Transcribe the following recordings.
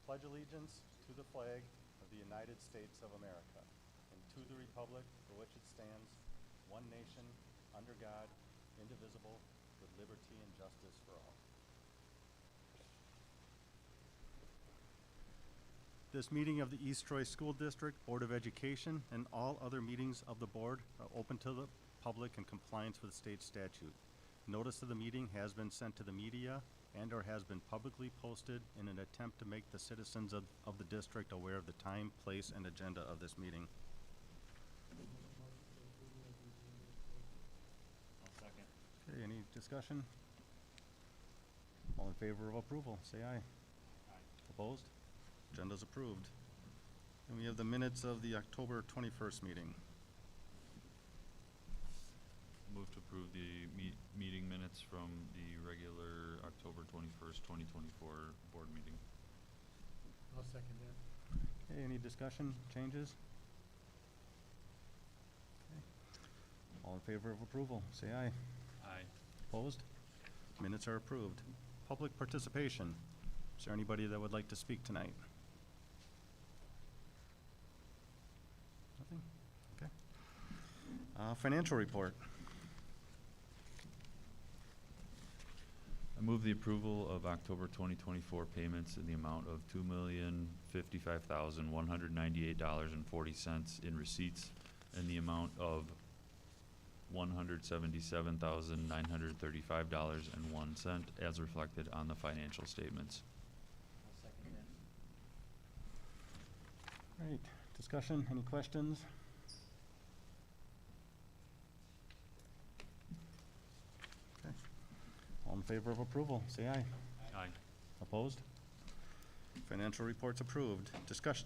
pledge allegiance to the flag of the United States of America and to the republic for which it stands, one nation, under God, indivisible, with liberty and justice for all. This meeting of the East Troy School District Board of Education and all other meetings of the board are open to the public in compliance with state statute. Notice of the meeting has been sent to the media and/or has been publicly posted in an attempt to make the citizens of the district aware of the time, place, and agenda of this meeting. I'll second. Okay, any discussion? All in favor of approval, say aye. Aye. Opposed? Agenda's approved. And we have the minutes of the October 21st meeting. Move to approve the meeting minutes from the regular October 21st, 2024 board meeting. I'll second that. Okay, any discussion, changes? Okay. All in favor of approval, say aye. Aye. Opposed? Minutes are approved. Public participation. Is there anybody that would like to speak tonight? Nothing? Okay. Financial report. I move the approval of October 2024 payments in the amount of $2,055,198.40 in receipts and the amount of $177,935.01 as reflected on the financial statements. I'll second that. All right, discussion, any questions? Okay. All in favor of approval, say aye. Aye. Opposed? Financial reports approved.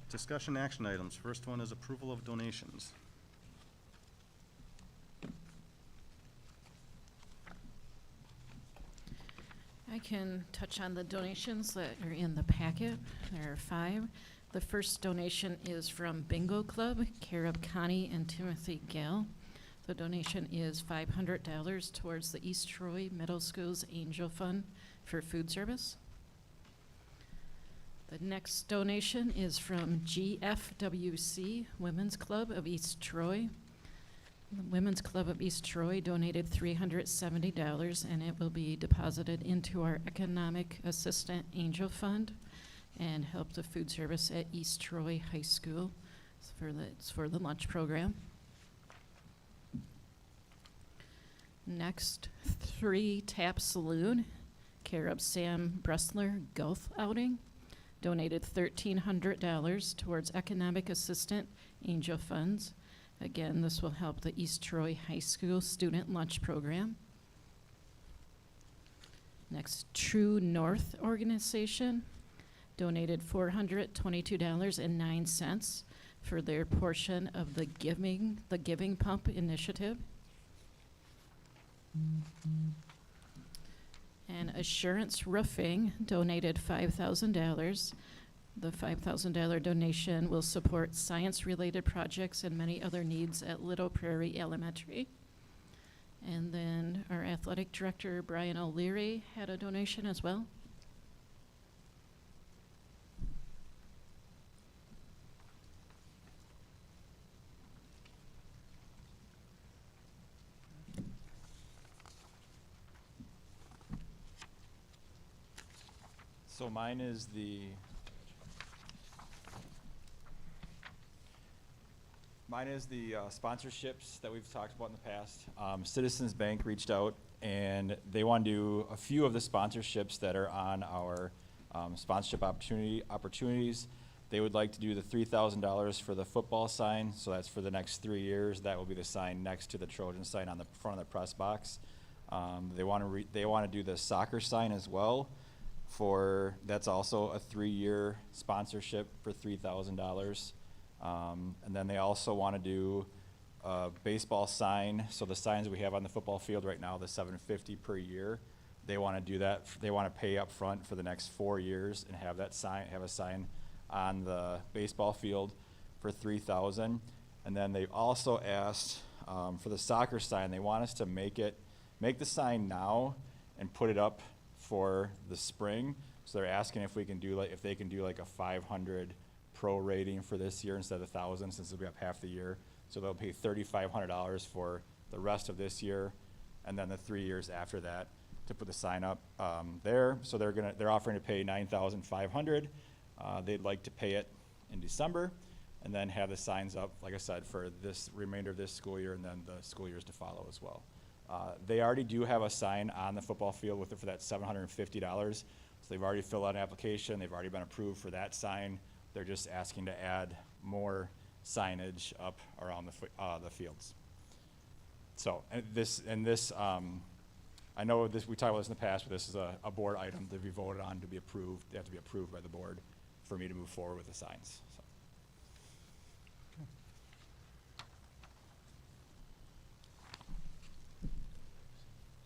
Discussion action items. First one is approval of donations. I can touch on the donations that are in the packet. There are 5. The first donation is from Bingo Club, care of Connie and Timothy Gale. The donation is $500 towards the East Troy Middle School's Angel Fund for food service. The next donation is from GFWC Women's Club of East Troy. The Women's Club of East Troy donated $370, and it will be deposited into our Economic Assistant Angel Fund and help the food service at East Troy High School. It's for the lunch program. Next, 3 Tap Saloon, care of Sam Bressler Golf Outing, donated $1,300 towards Economic Assistant Angel Funds. Again, this will help the East Troy High School student lunch program. Next, True North Organization donated $422.09 for their portion of the Giving Pump initiative. And Assurance Roofing donated $5,000. The $5,000 donation will support science-related projects and many other needs at Little Prairie Elementary. And then our athletic director, Brian O'Leary, had a donation as well. So mine is the sponsorships that we've talked about in the past. Citizens Bank reached out and they want to do a few of the sponsorships that are on our sponsorship opportunities. They would like to do the $3,000 for the football sign, so that's for the next 3 years. That will be the sign next to the Trojan sign on the front of the press box. They want to do the soccer sign as well. That's also a 3-year sponsorship for $3,000. And then they also want to do a baseball sign. So the signs we have on the football field right now, the $750 per year, they want to do that. They want to pay up front for the next 4 years and have a sign on the baseball field for $3,000. And then they've also asked for the soccer sign. They want us to make the sign now and put it up for the spring. So they're asking if we can do if they can do like a 500 pro rating for this year instead of 1,000, since it'll be up half the year. So they'll pay $3,500 for the rest of this year, and then the 3 years after that to put the sign up there. So they're offering to pay $9,500. They'd like to pay it in December, and then have the signs up, like I said, for this remainder of this school year and then the school years to follow as well. They already do have a sign on the football field with it for that $750. So they've already filled out an application. They've already been approved for that sign. They're just asking to add more signage up around the fields. So, I know this, we talked about this in the past, but this is a board item to be voted on to be approved. They have to be approved by the board for me to move forward with the signs, so.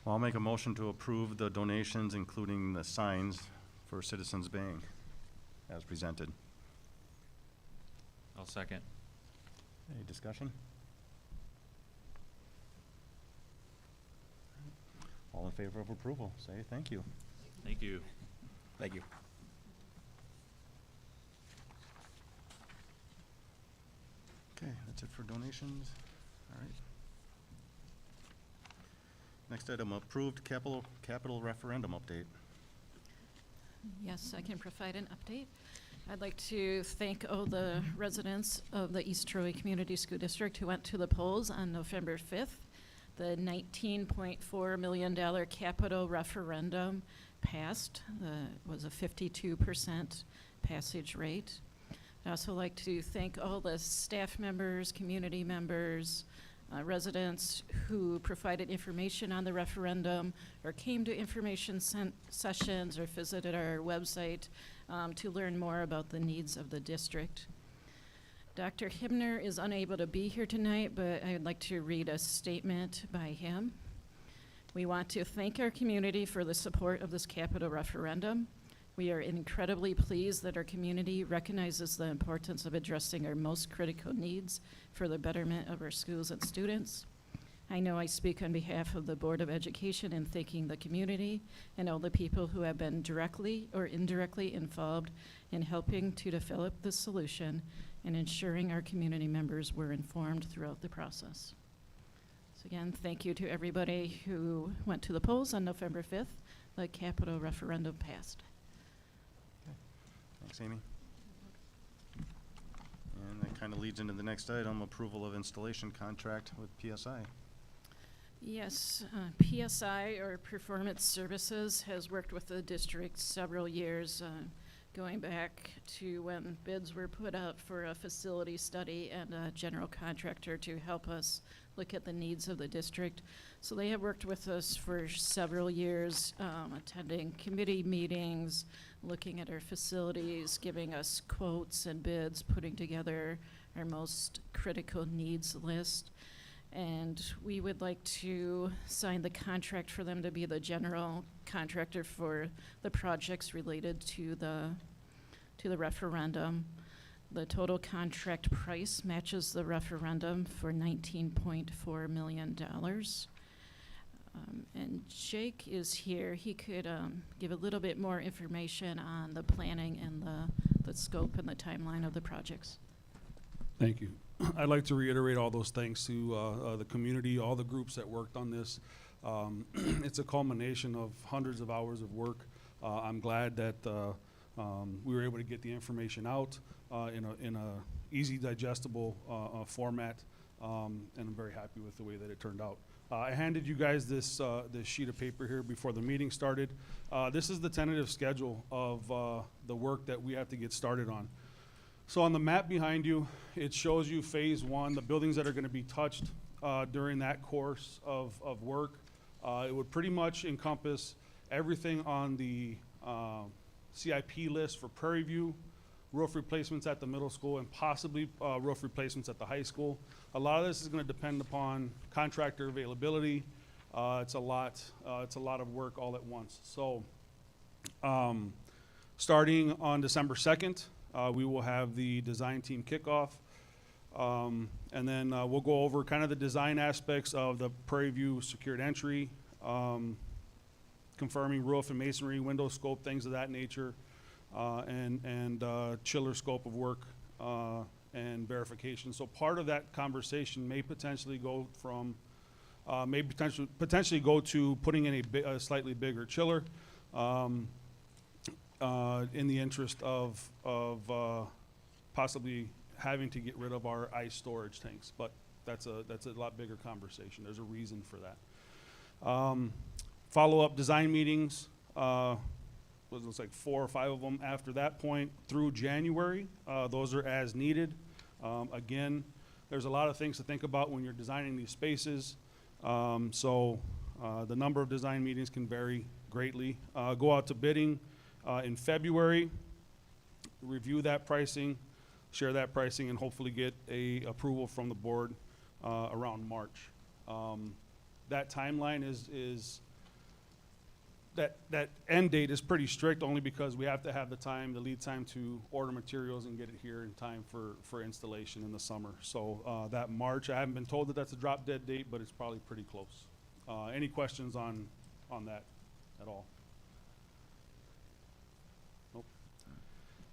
Well, I'll make a motion to approve the donations, including the signs for Citizens Bank as presented. I'll second. Any discussion? All in favor of approval, say thank you. Thank you. Thank you. Okay, that's it for donations. All right. Next item, approved capital referendum update. Yes, I can provide an update. I'd like to thank all the residents of the East Troy Community School District who went to the polls on November 5th. The $19.4 million capital referendum passed. It was a 52% passage rate. I'd also like to thank all the staff members, community members, residents who provided information on the referendum or came to information sessions or visited our website to learn more about the needs of the district. Dr. Hibner is unable to be here tonight, but I would like to read a statement by him. We want to thank our community for the support of this capital referendum. We are incredibly pleased that our community recognizes the importance of addressing our most critical needs for the betterment of our schools and students. I know I speak on behalf of the Board of Education in thanking the community and all the people who have been directly or indirectly involved in helping to develop this solution and ensuring our community members were informed throughout the process. So again, thank you to everybody who went to the polls on November 5th. The capital referendum passed. Thanks, Amy. And that kind of leads into the next item, approval of installation contract with PSI. Yes, PSI, or Performance Services, has worked with the district several years, going back to when bids were put out for a facility study and a general contractor to help us look at the needs of the district. So they have worked with us for several years, attending committee meetings, looking at our facilities, giving us quotes and bids, putting together our most critical needs list. And we would like to sign the contract for them to be the general contractor for the projects related to the referendum. The total contract price matches the referendum for $19.4 million. And Jake is here. He could give a little bit more information on the planning and the scope and the timeline of the projects. Thank you. I'd like to reiterate all those thanks to the community, all the groups that worked on this. It's a culmination of hundreds of hours of work. I'm glad that we were able to get the information out in a easy digestible format, and I'm very happy with the way that it turned out. I handed you guys this sheet of paper here before the meeting started. This is the tentative schedule of the work that we have to get started on. So on the map behind you, it shows you phase one, the buildings that are going to be touched during that course of work. It would pretty much encompass everything on the CIP list for Prairie View, roof replacements at the middle school, and possibly roof replacements at the high school. A lot of this is going to depend upon contractor availability. It's a lot of work all at once. So starting on December 2nd, we will have the design team kickoff. And then we'll go over kind of the design aspects of the Prairie View secured entry, confirming roof and masonry, window scope, things of that nature, and chiller scope of work, and verification. So part of that conversation may potentially go from, potentially go to putting in a slightly bigger chiller, in the interest of possibly having to get rid of our ice storage tanks. But that's a lot bigger conversation. There's a reason for that. Follow-up design meetings, was like 4 or 5 of them after that point through January. Those are as needed. Again, there's a lot of things to think about when you're designing these spaces. So the number of design meetings can vary greatly. Go out to bidding in February, review that pricing, share that pricing, and hopefully get a approval from the board around March. That timeline is that end date is pretty strict, only because we have to have the lead time to order materials and get it here in time for installation in the summer. So that March, I haven't been told that that's a drop dead date, but it's probably pretty close. Any questions on that at all? Nope.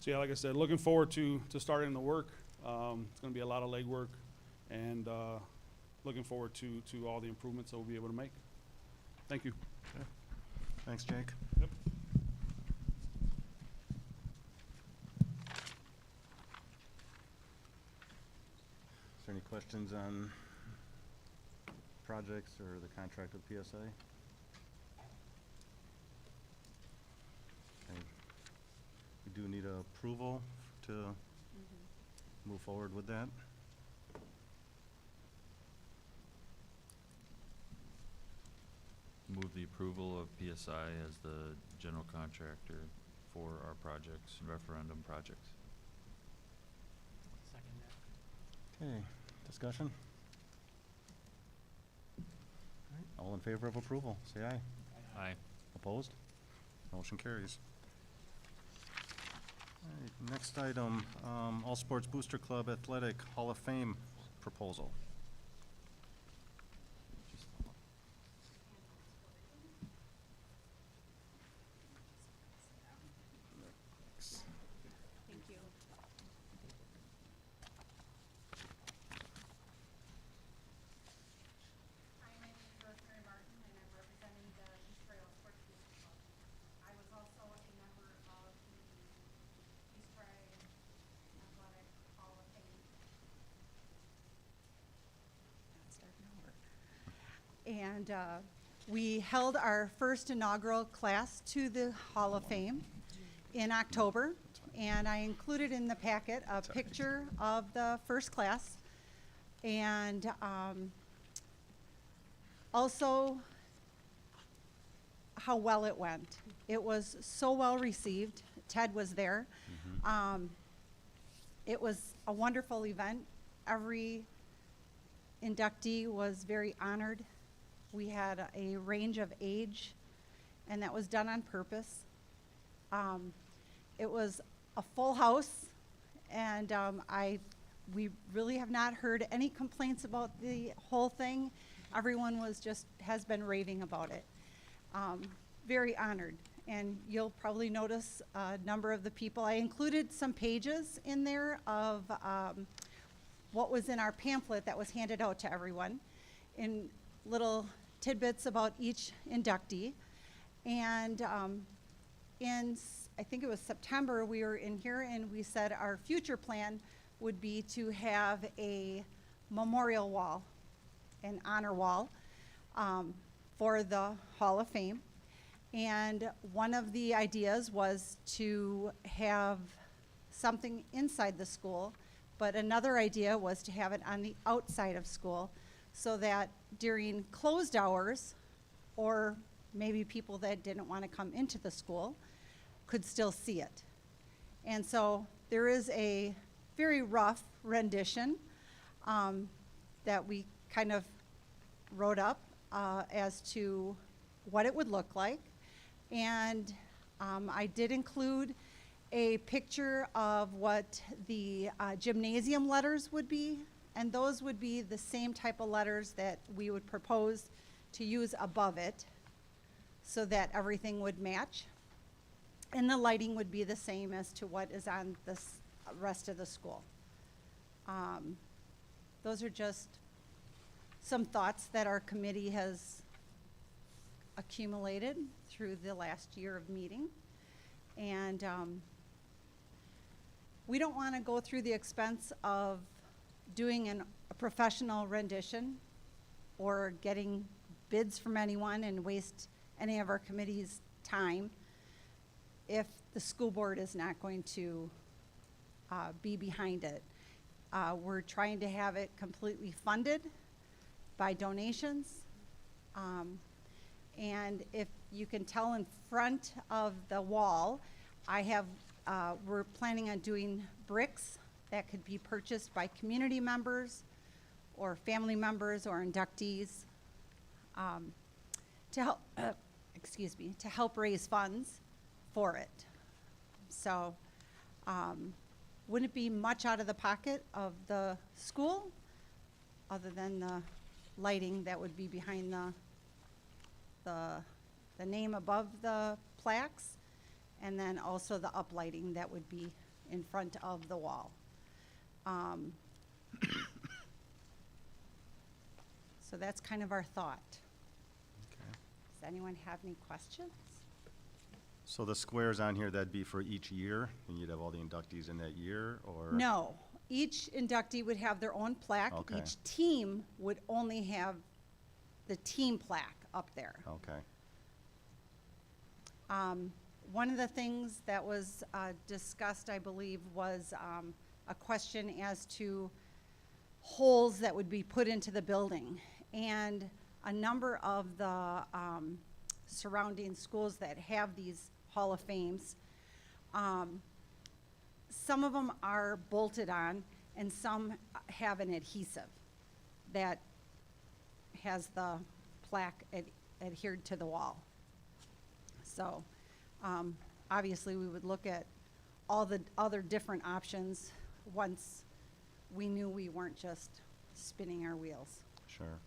So yeah, like I said, looking forward to starting the work. It's gonna be a lot of legwork, and looking forward to all the improvements that we'll be able to make. Thank you. Thanks, Jake. Yep. Is there any questions on projects or the contract with PSA? Okay. We do need approval to move forward with that. Move the approval of PSI as the general contractor for our projects, referendum projects. Second that. Okay, discussion? All right, all in favor of approval, say aye. Aye. Opposed? Motion carries. All right, next item, All Sports Booster Club Athletic Hall of Fame proposal. Thank you. Hi, my name is Rosemary Martin, and I'm representing the East Troy All Sports Booster Club. I was also a member of the East Troy Athletic Hall of Fame. And we held our first inaugural class to the Hall of Fame in October, and I included in the packet a picture of the first class, and also how well it went. It was so well received. Ted was there. It was a wonderful event. Every inductee was very honored. We had a range of age, and that was done on purpose. It was a full house, and we really have not heard any complaints about the whole thing. Everyone has been raving about it. Very honored, and you'll probably notice a number of the people. I included some pages in there of what was in our pamphlet that was handed out to everyone in little tidbits about each inductee. And I think it was September, we were in here and we said our future plan would be to have a memorial wall, an honor wall, for the Hall of Fame. And one of the ideas was to have something inside the school, but another idea was to have it on the outside of school, so that during closed hours, or maybe people that didn't want to come into the school could still see it. And so there is a very rough rendition that we kind of wrote up as to what it would look like. And I did include a picture of what the gymnasium letters would be, and those would be the same type of letters that we would propose to use above it. so that everything would match. And the lighting would be the same as to what is on the rest of the school. Those are just some thoughts that our committee has accumulated through the last year of meeting. And we don't want to go through the expense of doing a professional rendition or getting bids from anyone and waste any of our committee's time if the school board is not going to be behind it. We're trying to have it completely funded by donations. And if you can tell in front of the wall, we're planning on doing bricks that could be purchased by community members or family members or inductees to help, to help raise funds for it. So, wouldn't be much out of the pocket of the school other than the lighting that would be behind the name above the plaques, and then also the uplighting that would be in front of the wall. So that's kind of our thought. Okay. Does anyone have any questions? So the squares on here, that'd be for each year, and you'd have all the inductees in that year, or? No, each inductee would have their own plaque. Okay. Each team would only have the team plaque up there. Okay, One of the things that was discussed, I believe, was a question as to holes that would be put into the building. And a number of the surrounding schools that have these Hall of Fames, some of them are bolted on and some have an adhesive that has the plaque adhered to the wall. So obviously we would look at all the other different options once we knew we weren't just spinning our wheels. sure.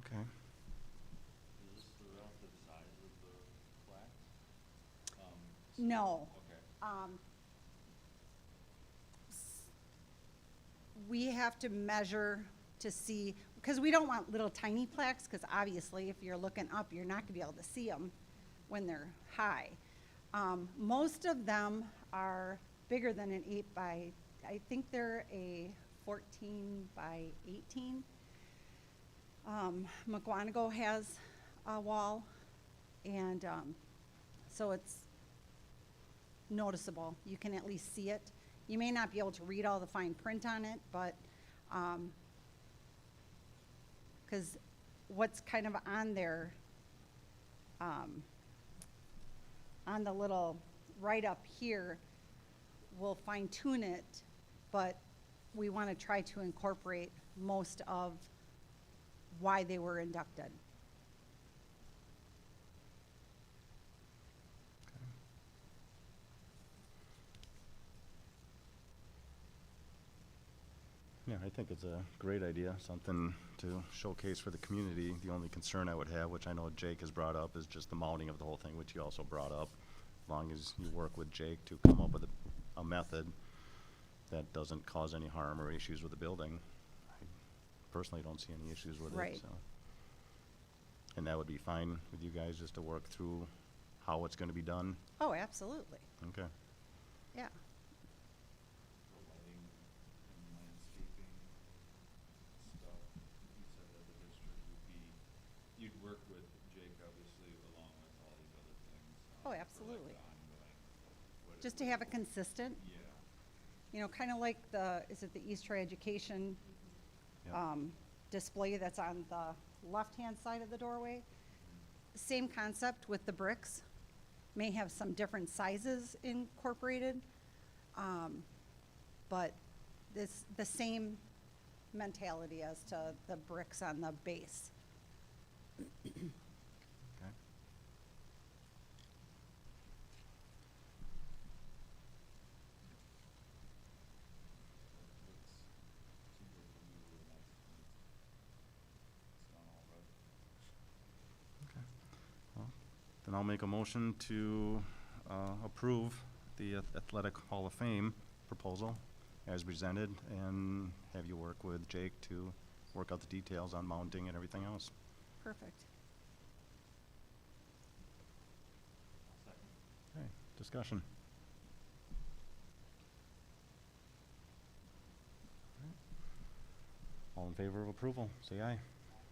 Okay. Is this the relative size of the plaques? No. Okay. We have to measure to see, because we don't want little tiny plaques, because obviously if you're looking up, you're not gonna be able to see them when they're high. Most of them are bigger than an 8 by, I think they're a 14 by 18. McGuanago has a wall, and so it's noticeable. You can at least see it. You may not be able to read all the fine print on it, but because what's kind of on there, on the little right up here, we'll fine tune it, but we want to try to incorporate most of why they were inducted. Yeah, I think it's a great idea, something to showcase for the community. The only concern I would have, which I know Jake has brought up, is just the mounting of the whole thing, which you also brought up. As long as you work with Jake to come up with a method that doesn't cause any harm or issues with the building, I personally don't see any issues with it, Right. so. And that would be fine with you guys, just to work through how it's gonna be done? Oh, absolutely. Okay. Yeah. The lighting and landscaping stuff, you said that the district would be, you'd work with Jake obviously along with all these other things. Oh, for, like, absolutely. the ongoing, what it Just to would have it be. consistent, Yeah. you know, kind of like is it the East Troy Education Yep. display that's on the left-hand side of the doorway? Same concept with the bricks. May have some different sizes incorporated, but the same mentality as to the bricks on the base. Okay. Seems like it'd be really nice when it's done all right. And I'll make a motion to approve the Athletic Hall of Fame proposal as presented, and have you work with Jake to work out the details on mounting and everything else. Perfect. Okay, discussion. All in favor of approval, say aye.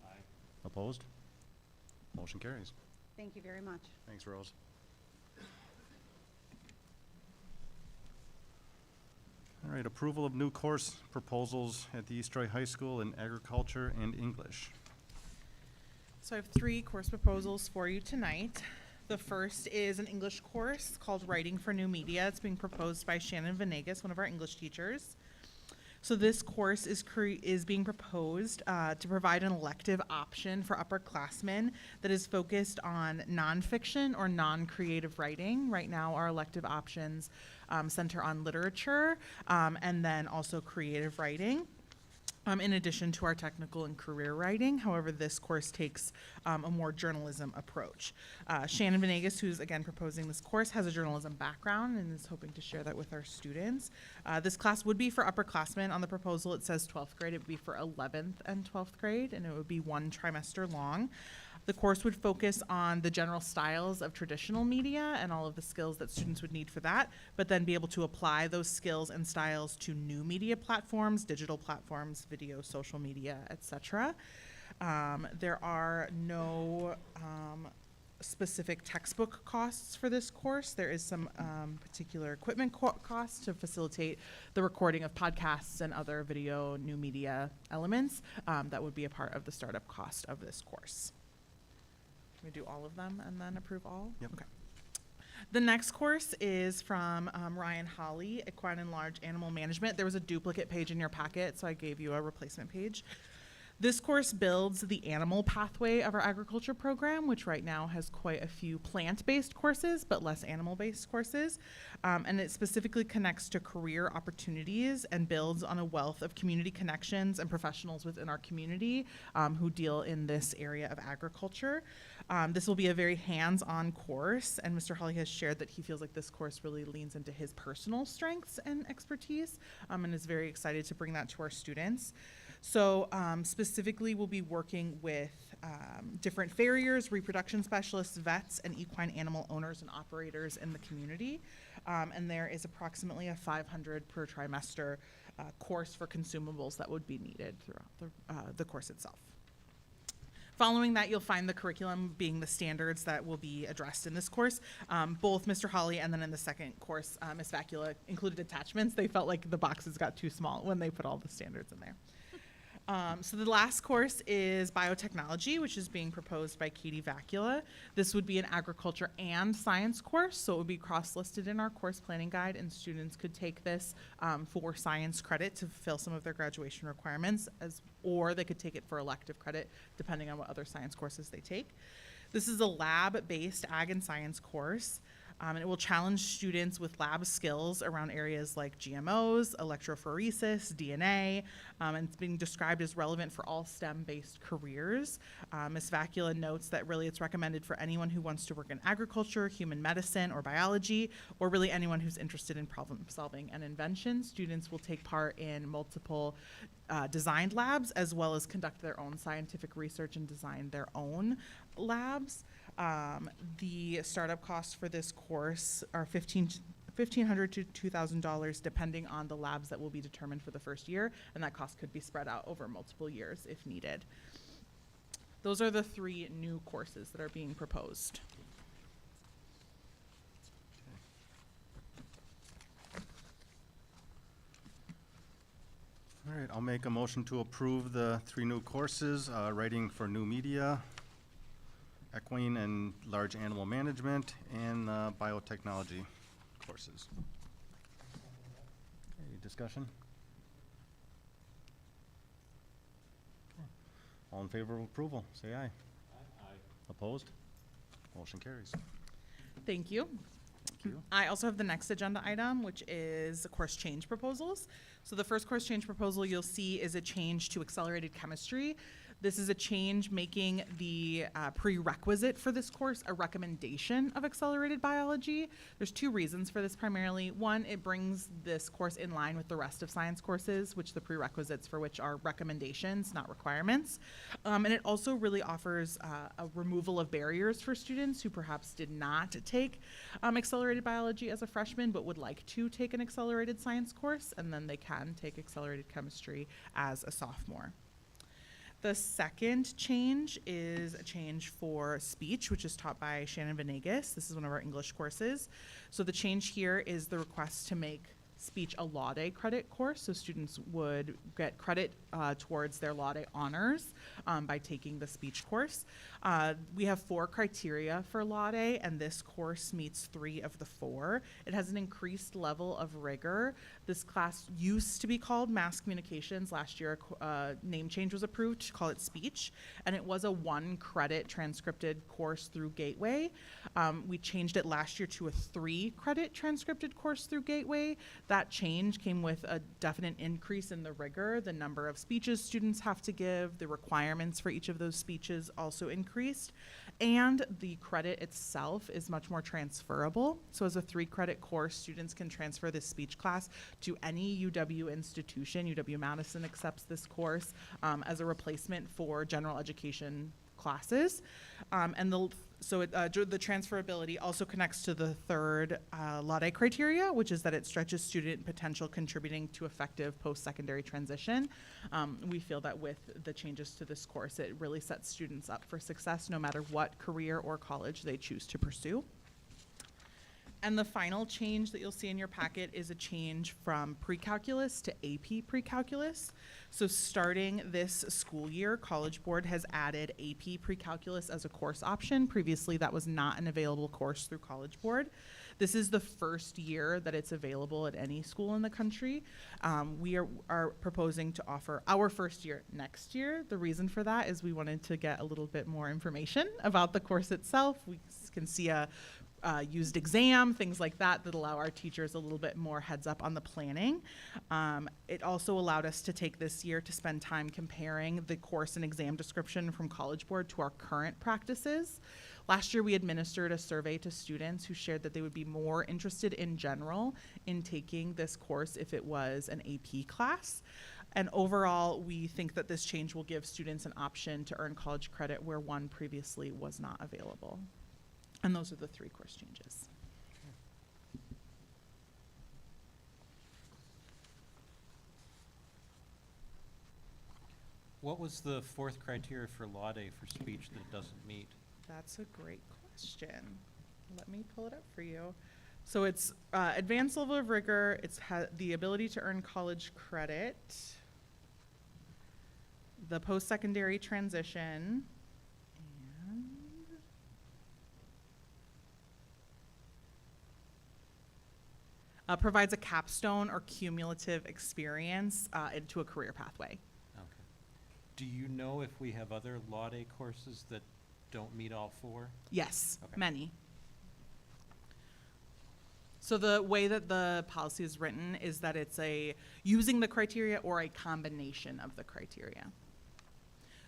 Aye. Opposed? Motion carries. Thank you very much. Thanks, Rose. All right, approval of new course proposals at the East Troy High School in agriculture and English. So I have 3 course proposals for you tonight. The first is an English course called Writing for New Media. It's being proposed by Shannon Venegas, one of our English teachers. So this course is being proposed to provide an elective option for upperclassmen that is focused on nonfiction or non-creative writing. Right now, our elective options center on literature and then also creative writing. In addition to our technical and career writing. However, this course takes a more journalism approach. Shannon Venegas, who's again proposing this course, has a journalism background and is hoping to share that with our students. This class would be for upperclassmen. On the proposal, it says 12th grade. It would be for 11th and 12th grade, and it would be 1 trimester long. The course would focus on the general styles of traditional media and all of the skills that students would need for that, but then be able to apply those skills and styles to new media platforms, digital platforms, video, social media, etc. There are no specific textbook costs for this course. There is some particular equipment costs to facilitate the recording of podcasts and other video new media elements that would be a part of the startup cost of this course. We do all of them and then approve all? Yep. Okay. The next course is from Ryan Holly, Equine and Large Animal Management. There was a duplicate page in your packet, so I gave you a replacement page. This course builds the animal pathway of our agriculture program, which right now has quite a few plant-based courses, but less animal-based courses. And it specifically connects to career opportunities and builds on a wealth of community connections and professionals within our community who deal in this area of agriculture. This will be a very hands-on course, and Mr. Holly has shared that he feels like this course really leans into his personal strengths and expertise, and is very excited to bring that to our students. So specifically, we'll be working with different farriers, reproduction specialists, vets, and equine animal owners and operators in the community. And there is approximately a 500 per trimester course for consumables that would be needed throughout the course itself. Following that, you'll find the curriculum being the standards that will be addressed in this course. Both Mr. Holly and then in the second course, Ms. Vacula included attachments. They felt like the boxes got too small when they put all the standards in there. So the last course is biotechnology, which is being proposed by Katie Vacula. This would be an agriculture and science course, so it would be cross-listed in our course planning guide, and students could take this for science credit to fulfill some of their graduation requirements, or they could take it for elective credit, depending on what other science courses they take. This is a lab-based ag and science course. And it will challenge students with lab skills around areas like GMOs, electrophoresis, DNA, and it's being described as relevant for all STEM-based careers. Ms. Vacula notes that really it's recommended for anyone who wants to work in agriculture, human medicine, or biology, or really anyone who's interested in problem solving and invention. Students will take part in multiple designed labs, as well as conduct their own scientific research and design their own labs. The startup costs for this course are $1,500 to $2,000, depending on the labs that will be determined for the first year, and that cost could be spread out over multiple years if needed. Those are the 3 new courses that are being proposed. All right, I'll make a motion to approve the 3 new courses, writing for new media, equine and large animal management, and biotechnology courses. Any discussion? Okay. All in favor of approval, say aye. Aye. Opposed? Motion carries. Thank you. Thank you. I also have the next agenda item, which is course change proposals. So the first course change proposal you'll see is a change to accelerated chemistry. This is a change making the prerequisite for this course a recommendation of accelerated biology. There's two reasons for this primarily. One, it brings this course in line with the rest of science courses, which the prerequisites for which are recommendations, not requirements. And it also really offers a removal of barriers for students who perhaps did not take accelerated biology as a freshman, but would like to take an accelerated science course, and then they can take accelerated chemistry as a sophomore. The second change is a change for speech, which is taught by Shannon Venegas. This is one of our English courses. So the change here is the request to make speech a Law Day credit course, so students would get credit towards their Law Day honors by taking the speech course. We have 4 criteria for Law Day, and this course meets 3 of the 4. It has an increased level of rigor. This class used to be called Mass Communications. Last year, a name change was approved to call it Speech, and it was a 1-credit transcripted course through Gateway. We changed it last year to a 3-credit transcripted course through Gateway. That change came with a definite increase in the rigor. The number of speeches students have to give, the requirements for each of those speeches also increased, and the credit itself is much more transferable. So as a 3-credit course, students can transfer this speech class to any UW institution. UW-Madison accepts this course as a replacement for general education classes. The transferability also connects to the third Law Day criteria, which is that it stretches student potential contributing to effective post-secondary transition. We feel that with the changes to this course, it really sets students up for success no matter what career or college they choose to pursue. And the final change that you'll see in your packet is a change from pre-calculus to AP pre-calculus. So starting this school year, College Board has added AP pre-calculus as a course option. Previously, that was not an available course through College Board. This is the first year that it's available at any school in the country. We are proposing to offer our first year next year. The reason for that is we wanted to get a little bit more information about the course itself. We can see a used exam, things like that, that allow our teachers a little bit more heads up on the planning. It also allowed us to take this year to spend time comparing the course and exam description from College Board to our current practices. Last year, we administered a survey to students who shared that they would be more interested in general in taking this course if it was an AP class. And overall, we think that this change will give students an option to earn college credit where one previously was not available. And those are the 3 course changes. What was the 4th criteria for Law Day for speech that it doesn't meet? That's a great question. Let me pull it up for you. So it's advanced level of rigor. It's the ability to earn college credit, the post-secondary transition, provides a capstone or cumulative experience into a career pathway. Okay. Do you know if we have other Law Day courses that don't meet all 4? Yes, Okay. many. So the way that the policy is written is that it's using the criteria or a combination of the criteria.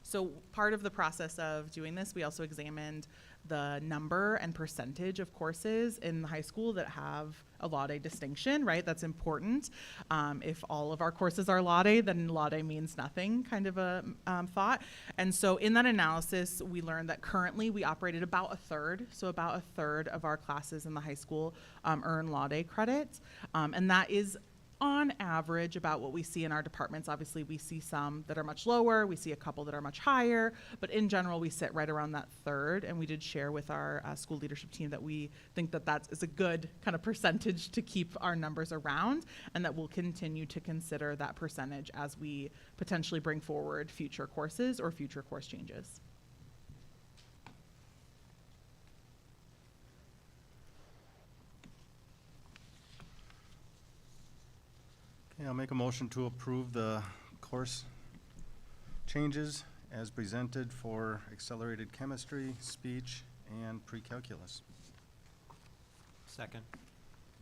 So part of the process of doing this, we also examined the number and percentage of courses in the high school that have a Law Day distinction, right? That's important. If all of our courses are Law Day, then Law Day means nothing, kind of a thought. And so in that analysis, we learned that currently we operate at about a third. So about a third of our classes in the high school earn Law Day credits. And that is on average about what we see in our departments. Obviously, we see some that are much lower, we see a couple that are much higher, but in general, we sit right around that third, and we did share with our school leadership team that we think that that is a good kind of percentage to keep our numbers around, and that we'll continue to consider that percentage as we potentially bring forward future courses or future course changes. Okay, I'll make a motion to approve the course changes as presented for accelerated chemistry, speech, and pre-calculus. Second.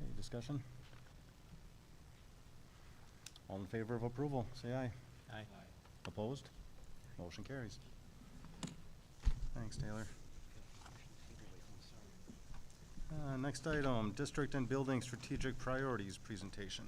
Any discussion? All in favor of approval, say aye. Aye. Opposed? Motion carries. Thanks, Taylor. Next item, District and Building Strategic Priorities Presentation.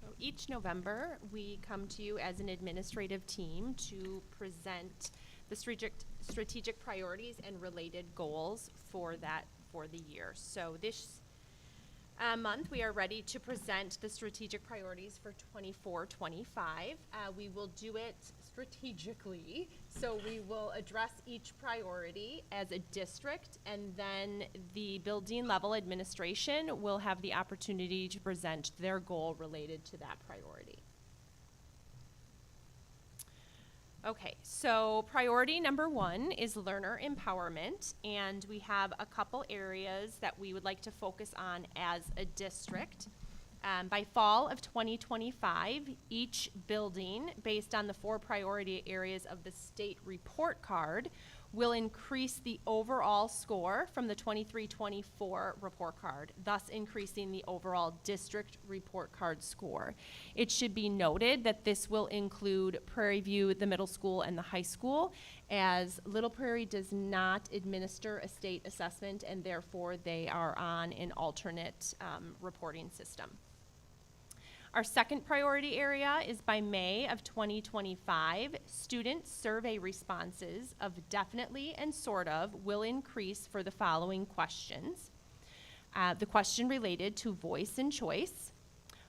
So each November, we come to you as an administrative team to present the strategic priorities and related goals for the year. So this month, we are ready to present the strategic priorities for 24-25. We will do it strategically. So we will address each priority as a district, and then the building level administration will have the opportunity to present their goal related to that priority. Okay, so priority number 1 is learner empowerment, and we have a couple areas that we would like to focus on as a district. By fall of 2025, each building, based on the 4 priority areas of the state report card, will increase the overall score from the 23-24 report card, thus increasing the overall district report card score. It should be noted that this will include Prairie View, the middle school, and the high school, as Little Prairie does not administer a state assessment, and therefore they are on an alternate reporting system. Our second priority area is by May of 2025, student survey responses of definitely and sort of will increase for the following questions. The question related to voice and choice,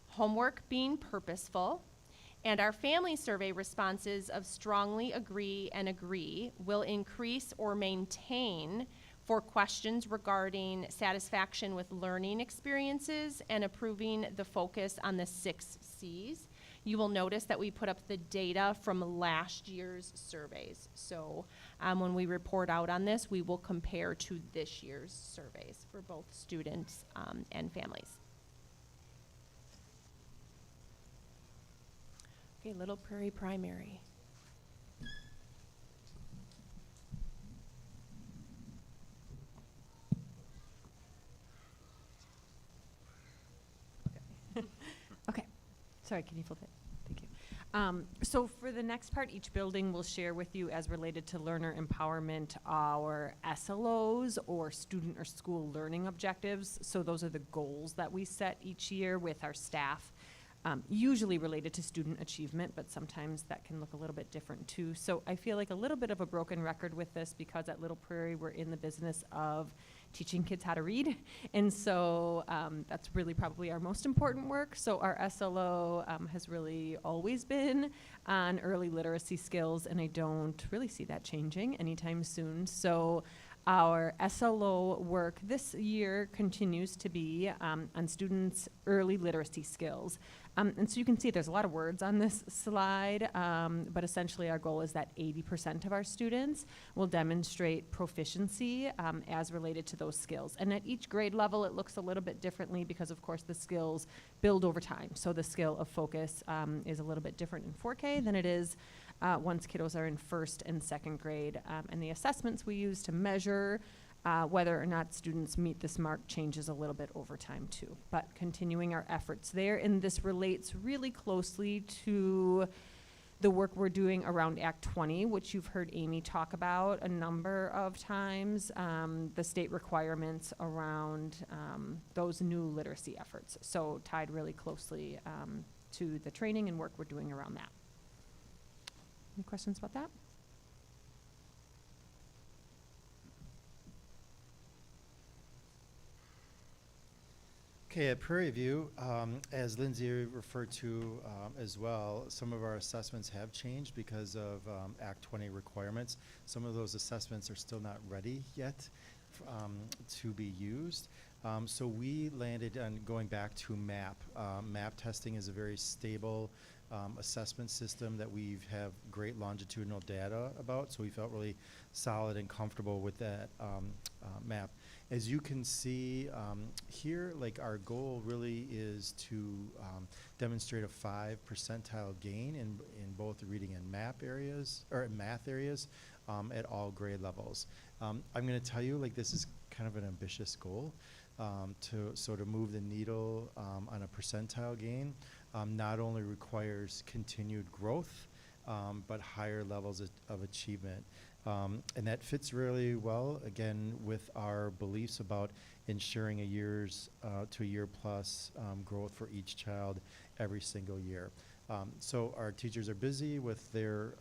homework being purposeful, and our family survey responses of strongly agree and agree will increase or maintain for questions regarding satisfaction with learning experiences and approving the focus on the 6 C's. You will notice that we put up the data from last year's surveys. So when we report out on this, we will compare to this year's surveys for both students and families. Okay, Little Prairie Primary. Okay, sorry, can you flip it? Thank you. So for the next part, each building will share with you, as related to learner empowerment, our SLOs, or student or school learning objectives. So those are the goals that we set each year with our staff, usually related to student achievement, but sometimes that can look a little bit different too. So I feel like a little bit of a broken record with this, because at Little Prairie, we're in the business of teaching kids how to read. And so that's really probably our most important work. So our SLO has really always been on early literacy skills, and I don't really see that changing anytime soon. So our SLO work this year continues to be on students' early literacy skills. And so you can see there's a lot of words on this slide, but essentially our goal is that 80% of our students will demonstrate proficiency as related to those skills. And at each grade level, it looks a little bit differently, because of course the skills build over time. So the skill of focus is a little bit different in 4K than it is once kiddos are in 1st and 2nd grade. And the assessments we use to measure whether or not students meet this mark changes a little bit over time too. But continuing our efforts there, and this relates really closely to the work we're doing around Act 20, which you've heard Amy talk about a number of times, the state requirements around those new literacy efforts. So tied really closely to the training and work we're doing around that. Any questions about that? Okay, at Prairie View, as Lindsay referred to as well, some of our assessments have changed because of Act 20 requirements. Some of those assessments are still not ready yet to be used. So we landed on going back to MAP. MAP testing is a very stable assessment system that we have great longitudinal data about, so we felt really solid and comfortable with that MAP. As you can see here, like our goal really is to demonstrate a 5 percentile gain in both the reading and math areas at all grade levels. I'm going to tell you, like, this is kind of an ambitious goal. To move the needle on a percentile gain not only requires continued growth, but higher levels of achievement. And that fits really well, again, with our beliefs about ensuring a year's to a year plus growth for each child every single year. So our teachers are busy with their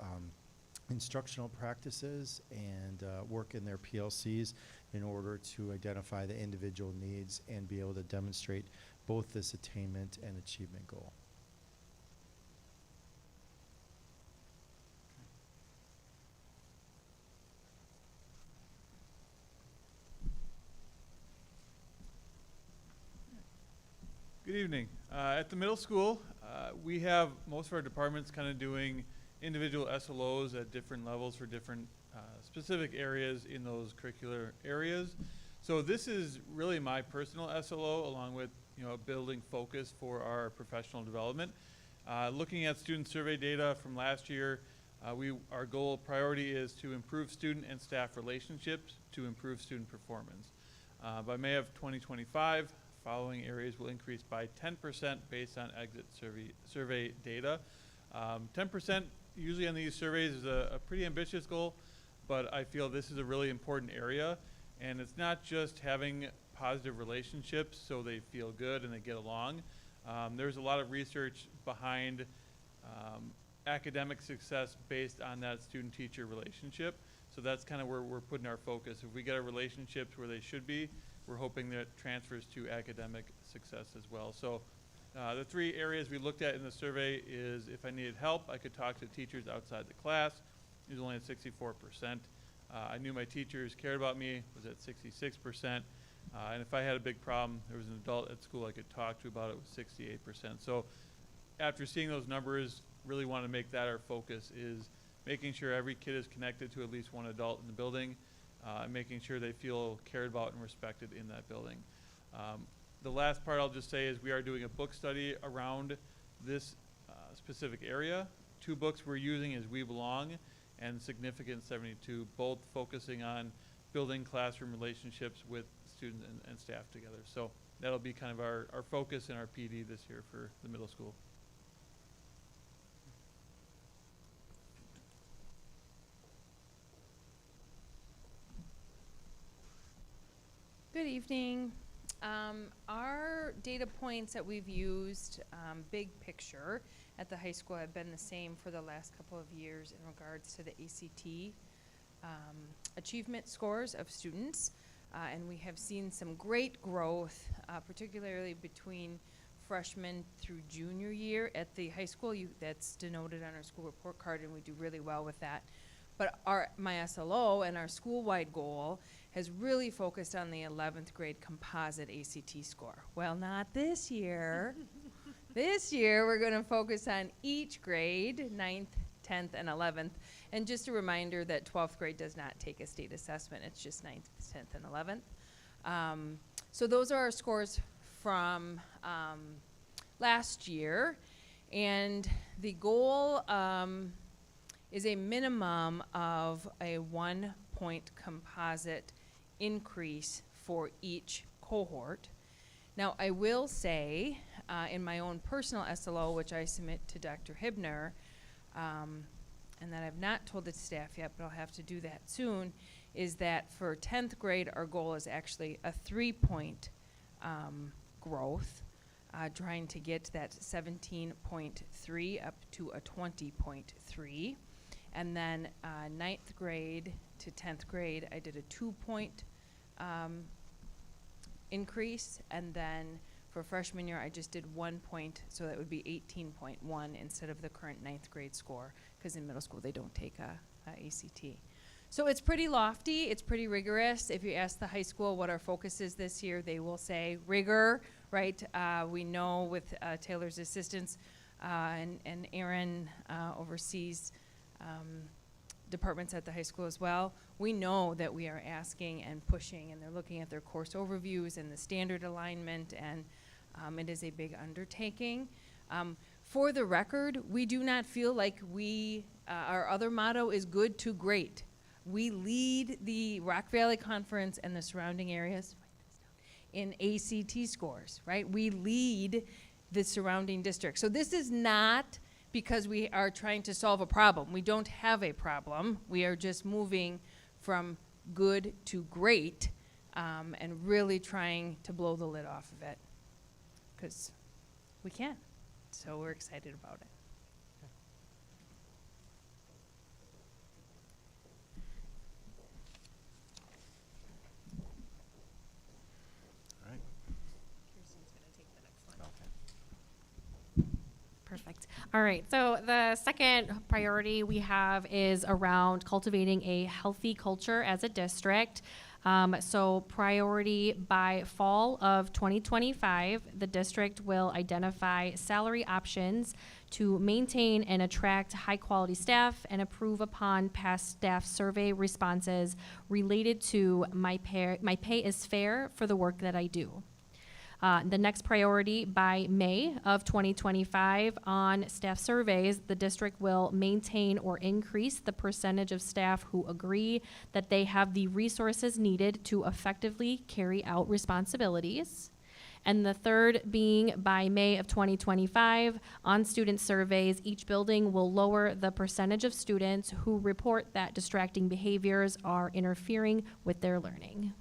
instructional practices and work in their PLCs in order to identify the individual needs and be able to demonstrate both this attainment and achievement goal. Good evening. At the middle school, we have most of our departments kind of doing individual SLOs at different levels for different specific areas in those curricular areas. So this is really my personal SLO, along with a building focus for our professional development. Looking at student survey data from last year, our goal priority is to improve student and staff relationships to improve student performance. By May of 2025, following areas will increase by 10% based on exit survey data. 10% usually on these surveys is a pretty ambitious goal, but I feel this is a really important area. And it's not just having positive relationships so they feel good and they get along. There's a lot of research behind academic success based on that student-teacher relationship. So that's kind of where we're putting our focus. If we get our relationships where they should be, we're hoping that transfers to academic success as well. So the 3 areas we looked at in the survey is if I needed help, I could talk to teachers outside the class. It was only at 64%. I knew my teachers cared about me, was at 66%. And if I had a big problem, there was an adult at school I could talk to about it, was 68%. So after seeing those numbers, really want to make that our focus, is making sure every kid is connected to at least one adult in the building, and making sure they feel cared about and respected in that building. The last part I'll just say is we are doing a book study around this specific area. 2 books we're using is We Belong and Significant 72, both focusing on building classroom relationships with students and staff together. So that'll be kind of our focus in our PD this year for the middle school. Good evening. Our data points that we've used, big picture, at the high school have been the same for the last couple of years in regards to the ACT achievement scores of students. And we have seen some great growth, particularly between freshman through junior year at the high school. That's denoted on our school report card, and we do really well with that. But my SLO and our school-wide goal has really focused on the 11th grade composite ACT score. Well, not this year. This year, we're going to focus on each grade, 9th, 10th, and 11th. And just a reminder that 12th grade does not take a state assessment. It's just 9th, 10th, and 11th. So those are our scores from last year. And the goal is a minimum of a 1-point composite increase for each cohort. Now, I will say, in my own personal SLO, which I submit to Dr. Hibner, and that I've not told the staff yet, but I'll have to do that soon, is that for 10th grade, our goal is actually a 3-point growth, trying to get that 17.3 up to a 20.3. And then 9th grade to 10th grade, I did a 2-point increase. And then for freshman year, I just did 1 point, so that would be 18.1 instead of the current 9th grade score, because in middle school they don't take a ACT. So it's pretty lofty, it's pretty rigorous. If you ask the high school what our focus is this year, they will say rigor, right? We know with Taylor's assistance and Aaron oversees departments at the high school as well. We know that we are asking and pushing, and they're looking at their course overviews and the standard alignment, and it is a big undertaking. For the record, we do not feel like our other motto is good to great. We lead the Rock Valley Conference and the surrounding areas in ACT scores, right? We lead the surrounding districts. So this is not because we are trying to solve a problem. We don't have a problem. We are just moving from good to great, and really trying to blow the lid off of it, because we can. So we're excited about it. All right. Perfect. All right, so the second priority we have is around cultivating a healthy culture as a district. So priority by fall of 2025, the district will identify salary options to maintain and attract high-quality staff and approve upon past staff survey responses related to my pay is fair for the work that I do. The next priority by May of 2025 on staff surveys, the district will maintain or increase the percentage of staff who agree that they have the resources needed to effectively carry out responsibilities. And the third being by May of 2025, on student surveys, each building will lower the percentage of students who report that distracting behaviors are interfering with their learning.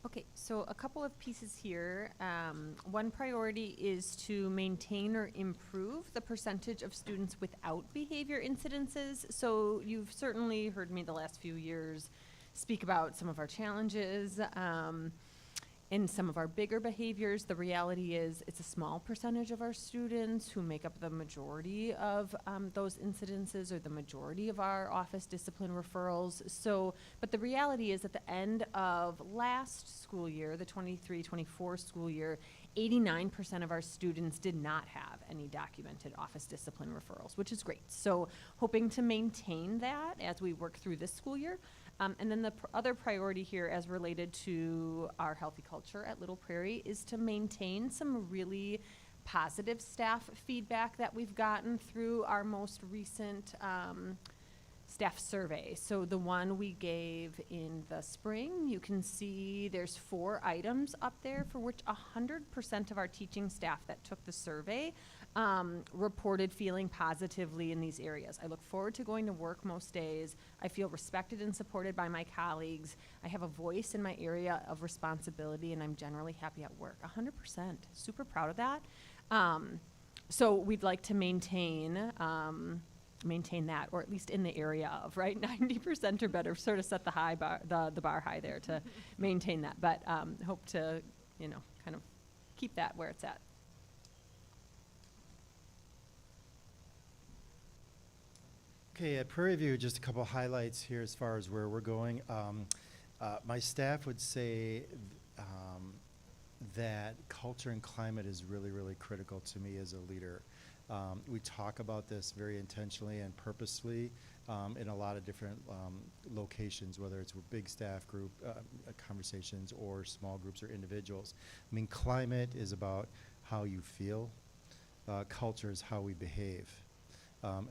Okay, so a couple of pieces here. One priority is to maintain or improve the percentage of students without behavior incidences. So you've certainly heard me the last few years speak about some of our challenges in some of our bigger behaviors. The reality is it's a small percentage of our students who make up the majority of those incidences or the majority of our office discipline referrals. So, but the reality is at the end of last school year, the 23-24 school year, 89% of our students did not have any documented office discipline referrals, which is great. So hoping to maintain that as we work through this school year. And then the other priority here as related to our healthy culture at Little Prairie is to maintain some really positive staff feedback that we've gotten through our most recent staff survey. So the one we gave in the spring, you can see there's 4 items up there for which 100% of our teaching staff that took the survey reported feeling positively in these areas. I look forward to going to work most days. I feel respected and supported by my colleagues. I have a voice in my area of responsibility, and I'm generally happy at work. 100%. Super proud of that. So we'd like to maintain that, or at least in the area of, right? 90% or better, sort of set the high bar, the bar high there to maintain that. But hope to, kind of keep that where it's at. Okay, at Prairie View, just a couple highlights here as far as where we're going. My staff would say that culture and climate is really, really critical to me as a leader. We talk about this very intentionally and purposely in a lot of different locations, whether it's with big staff group conversations or small groups or individuals. I mean, climate is about how you feel. Culture is how we behave.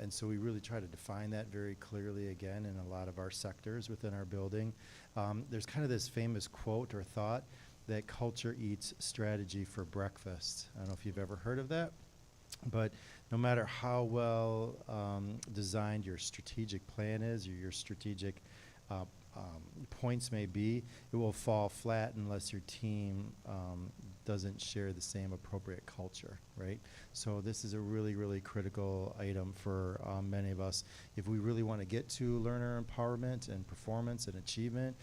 And so we really try to define that very clearly again in a lot of our sectors within our building. There's kind of this famous quote or thought that culture eats strategy for breakfast. I don't know if you've ever heard of that, but no matter how well designed your strategic plan is or your strategic points may be, it will fall flat unless your team doesn't share the same appropriate culture, right? So this is a really, really critical item for many of us. If we really want to get to learner empowerment and performance and achievement,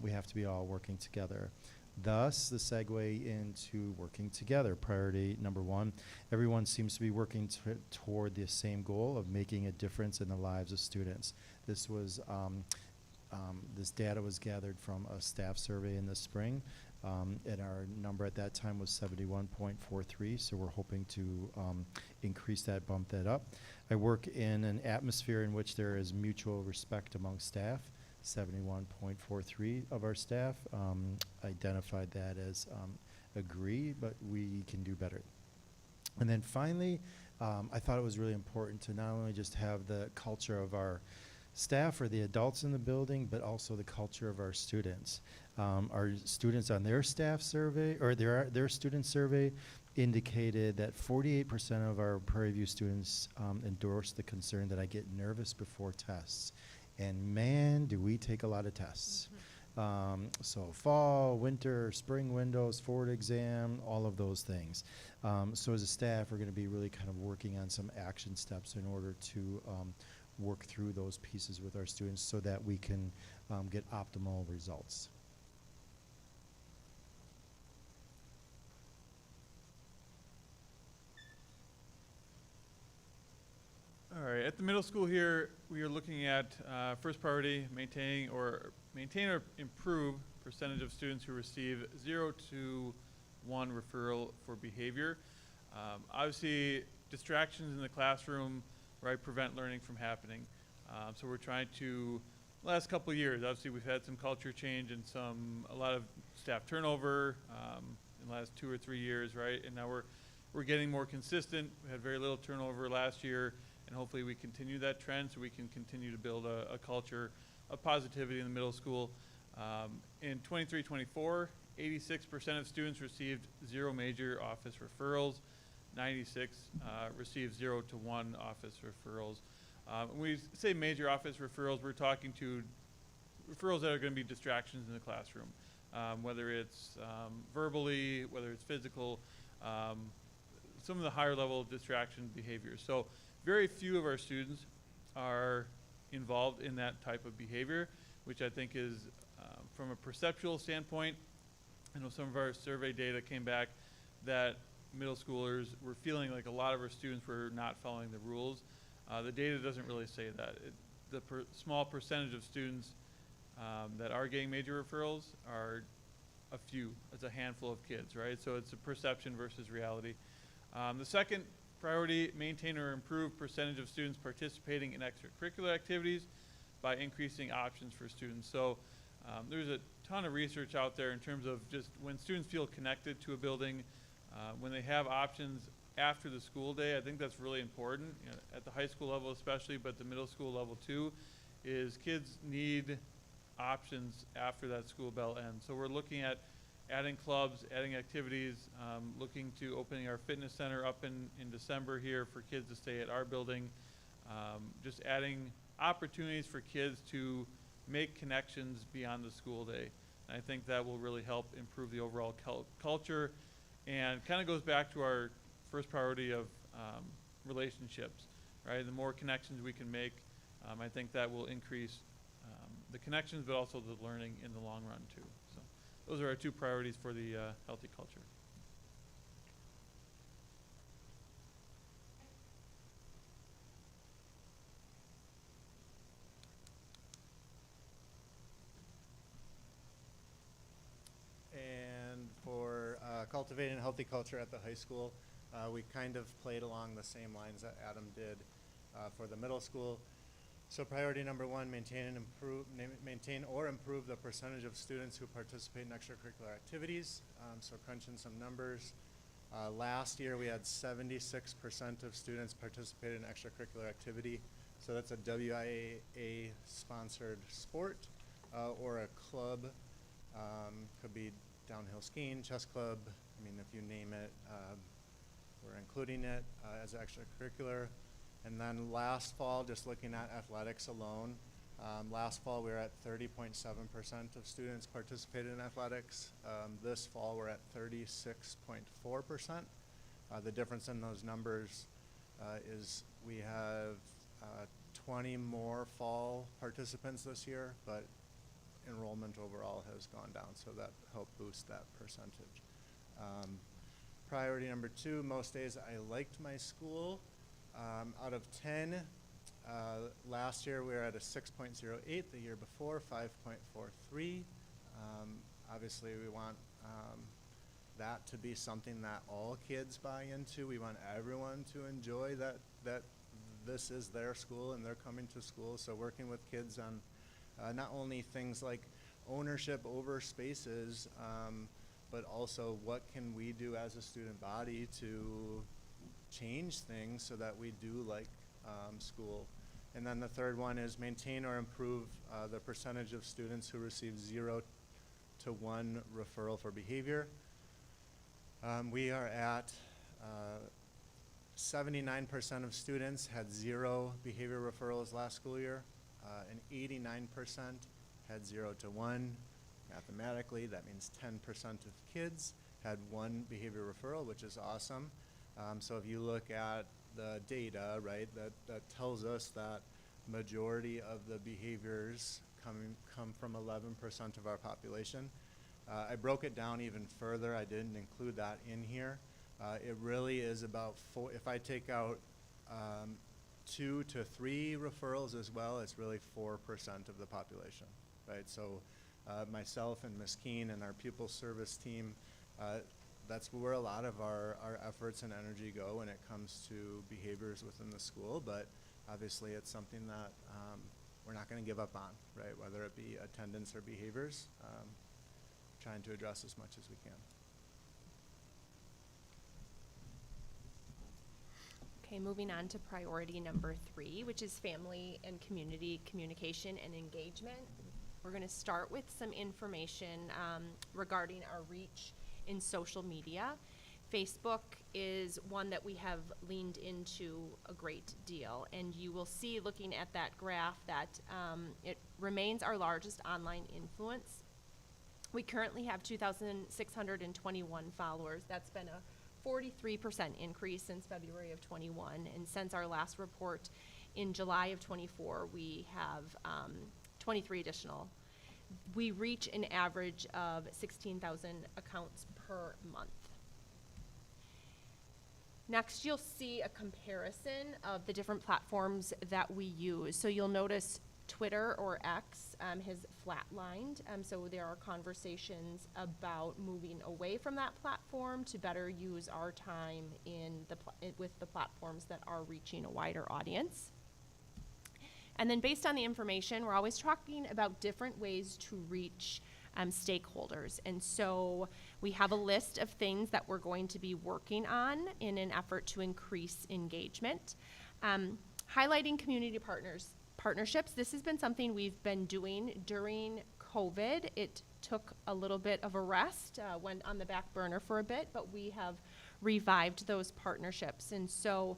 we have to be all working together. Thus, the segue into working together. Priority number 1, everyone seems to be working toward the same goal of making a difference in the lives of students. This was this data was gathered from a staff survey in the spring, and our number at that time was 71.43, so we're hoping to increase that, bump that up. I work in an atmosphere in which there is mutual respect among staff. 71.43 of our staff identified that as agree, but we can do better. And then finally, I thought it was really important to not only just have the culture of our staff or the adults in the building, but also the culture of our students. Our students on their staff survey, or their student survey, indicated that 48% of our Prairie View students endorsed the concern that I get nervous before tests. And man, do we take a lot of tests. So fall, winter, spring windows, forward exam, all of those things. So as a staff, we're going to be really kind of working on some action steps in order to work through those pieces with our students so that we can get optimal results. All right, at the middle school here, we are looking at first priority, maintain or improve percentage of students who receive 0 to 1 referral for behavior. Obviously, distractions in the classroom, right, prevent learning from happening. So we're trying to, last couple of years, obviously we've had some culture change and a lot of staff turnover in the last 2 or 3 years, right? And now we're getting more consistent. We had very little turnover last year, and hopefully we continue that trend so we can continue to build a culture of positivity in the middle school. In 23-24, 86% of students received 0 major office referrals. 96 received 0 to 1 office referrals. When we say major office referrals, we're talking to referrals that are going to be distractions in the classroom, whether it's verbally, whether it's physical, some of the higher level distraction behaviors. So very few of our students are involved in that type of behavior, which I think is, from a perceptual standpoint, I know some of our survey data came back that middle schoolers were feeling like a lot of our students were not following the rules. The data doesn't really say that. Small percentage of students that are getting major referrals are a few. It's a handful of kids, right? So it's a perception versus reality. The second priority, maintain or improve percentage of students participating in extracurricular activities by increasing options for students. So there's a ton of research out there in terms of just when students feel connected to a building, when they have options after the school day. I think that's really important, you know, at the high school level especially, but the middle school level too, is kids need options after that school bell ends. So we're looking at adding clubs, adding activities, looking to opening our fitness center up in December here for kids to stay at our building, just adding opportunities for kids to make connections beyond the school day. And I think that will really help improve the overall culture, and kind of goes back to our first priority of relationships, right? The more connections we can make, I think that will increase the connections, but also the learning in the long run too. So those are our 2 priorities for the healthy culture. And for cultivating a healthy culture at the high school, we kind of played along the same lines that Adam did for the middle school. So priority number 1, maintain or improve the percentage of students who participate in extracurricular activities. So crunching some numbers. Last year we had 76% of students participate in extracurricular activity. So that's a WIAA sponsored sport or a club. Could be downhill skiing, chess club. I mean, if you name it, we're including it as extracurricular. And then last fall, just looking at athletics alone, last fall we were at 30.7% of students participated in athletics. This fall we're at 36.4%. The difference in those numbers is we have 20 more fall participants this year, but enrollment overall has gone down, so that helped boost that percentage. Priority number 2, most days I liked my school. Out of 10, last year we were at a 6.08, the year before 5.43. Obviously we want that to be something that all kids buy into. We want everyone to enjoy that this is their school and they're coming to school. So working with kids on not only things like ownership over spaces, but also what can we do as a student body to change things so that we do like school. And then the third one is maintain or improve the percentage of students who receive 0 to 1 referral for behavior. We are at 79% of students had 0 behavior referrals last school year, and 89% had 0 to 1. Mathematically, that means 10% of kids had 1 behavior referral, which is awesome. So if you look at the data, right, that tells us that majority of the behaviors come from 11% of our population. I broke it down even further. I didn't include that in here. It really is about if I take out 2 to 3 referrals as well, it's really 4% of the population, right? So myself and Ms. Keene and our pupil service team, that's where a lot of our efforts and energy go when it comes to behaviors within the school, but obviously it's something that we're not going to give up on, right? Whether it be attendance or behaviors, trying to address as much as we can. Okay, moving on to priority number 3, which is family and community communication and engagement. We're going to start with some information regarding our reach in social media. Facebook is one that we have leaned into a great deal, and you will see, looking at that graph, that it remains our largest online influence. We currently have 2,621 followers. That's been a 43% increase since February of 21, and since our last report in July of 24, we have 23 additional. We reach an average of 16,000 accounts per month. Next, you'll see a comparison of the different platforms that we use. So you'll notice Twitter, or X, has flatlined. So there are conversations about moving away from that platform to better use our time with the platforms that are reaching a wider audience. And then based on the information, we're always talking about different ways to reach stakeholders. And so we have a list of things that we're going to be working on in an effort to increase engagement. Highlighting community partnerships. This has been something we've been doing during COVID. It took a little bit of a rest, went on the back burner for a bit, but we have revived those partnerships. And so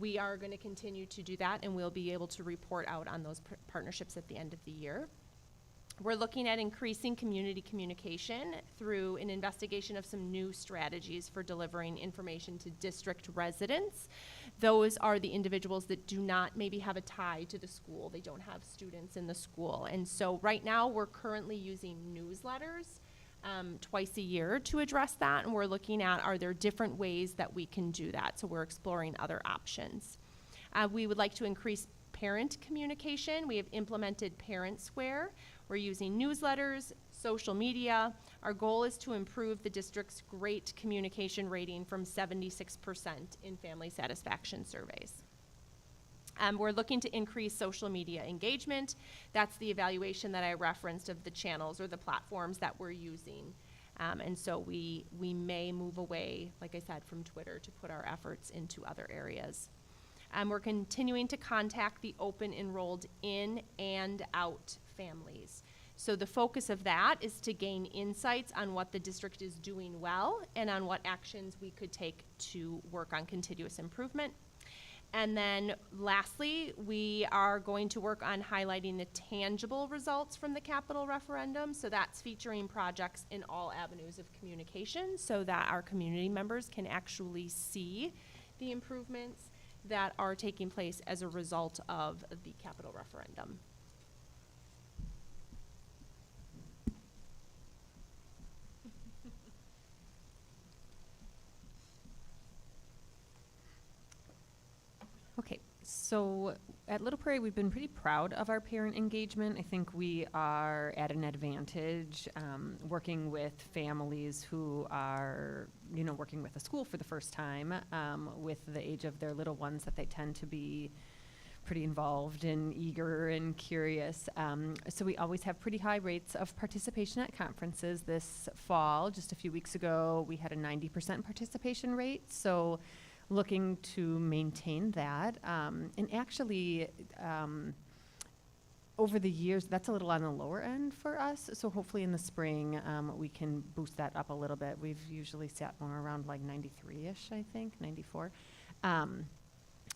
we are going to continue to do that, and we'll be able to report out on those partnerships at the end of the year. We're looking at increasing community communication through an investigation of some new strategies for delivering information to district residents. Those are the individuals that do not maybe have a tie to the school. They don't have students in the school. And so right now we're currently using newsletters twice a year to address that, and we're looking at, are there different ways that we can do that? So we're exploring other options. We would like to increase parent communication. We have implemented Parent Square. We're using newsletters, social media. Our goal is to improve the district's great communication rating from 76% in family satisfaction surveys. We're looking to increase social media engagement. That's the evaluation that I referenced of the channels or the platforms that we're using. And so we may move away, like I said, from Twitter to put our efforts into other areas. We're continuing to contact the open enrolled in and out families. So the focus of that is to gain insights on what the district is doing well and on what actions we could take to work on continuous improvement. And then lastly, we are going to work on highlighting the tangible results from the capital referendum. So that's featuring projects in all avenues of communication so that our community members can actually see the improvements that are taking place as a result of the capital referendum. Okay, so at Little Prairie, we've been pretty proud of our parent engagement. I think we are at an advantage working with families who are, working with a school for the first time with the age of their little ones, that they tend to be pretty involved and eager and curious. So we always have pretty high rates of participation at conferences. This fall, just a few weeks ago, we had a 90% participation rate. So looking to maintain that. And actually, over the years, that's a little on the lower end for us. So hopefully in the spring, we can boost that up a little bit. We've usually sat more around like 93-ish, I think, 94.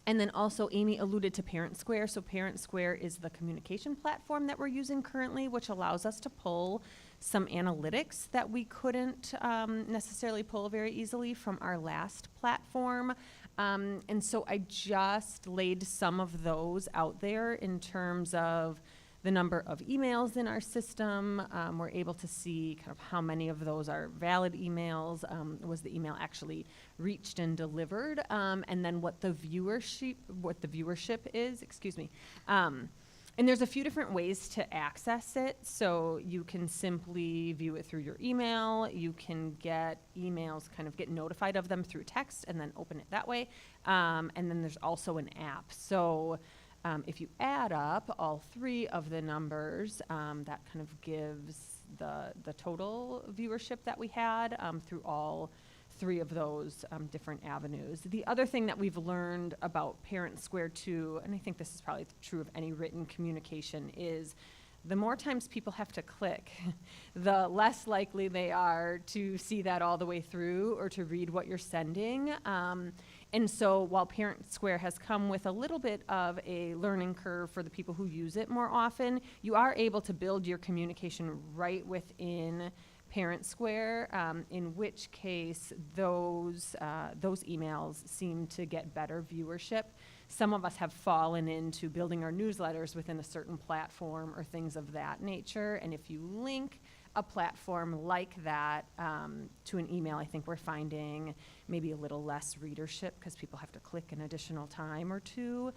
And then also Amy alluded to Parent Square. So Parent Square is the communication platform that we're using currently, which allows us to pull some analytics that we couldn't necessarily pull very easily from our last platform. And so I just laid some of those out there in terms of the number of emails in our system. We're able to see kind of how many of those are valid emails. Was the email actually reached and delivered? And then what the viewership is, excuse me. And there's a few different ways to access it. So you can simply view it through your email. You can get emails, kind of get notified of them through text and then open it that way. And then there's also an app. So if you add up all three of the numbers, that kind of gives the total viewership that we had through all three of those different avenues. The other thing that we've learned about Parent Square too, and I think this is probably true of any written communication, is the more times people have to click, the less likely they are to see that all the way through or to read what you're sending. And so while Parent Square has come with a little bit of a learning curve for the people who use it more often, you are able to build your communication right within Parent Square, in which case those emails seem to get better viewership. Some of us have fallen into building our newsletters within a certain platform or things of that nature, and if you link a platform like that to an email, I think we're finding maybe a little less readership because people have to click an additional time or two.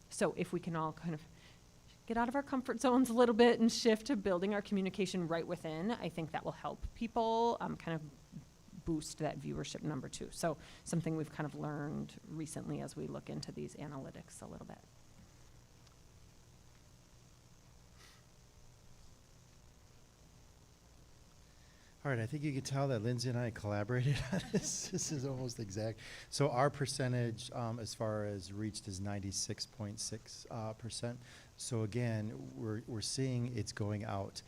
So if we can all kind of get out of our comfort zones a little bit and shift to building our communication right within, I think that will help people kind of boost that viewership number too. So something we've kind of learned recently as we look into these analytics a little bit. All right, I think you could tell that Lindsay and I collaborated on this. This is almost exact. So our percentage as far as reached is 96.6%. So again, we're seeing it's going out.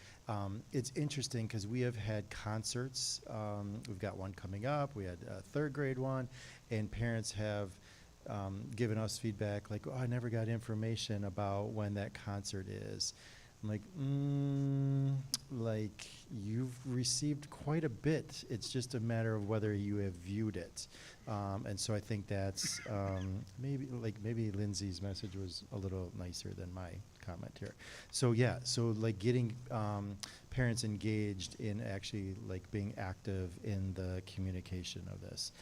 It's interesting because we have had concerts. We've got one coming up. We had a third grade one, and parents have given us feedback like, oh, I never got information about when that concert is. I'm like, you've received quite a bit. It's just a matter of whether you have viewed it. And so I think that's maybe Lindsay's message was a little nicer than my comment here. So yeah, so like getting parents engaged in actually like being active in the communication of this.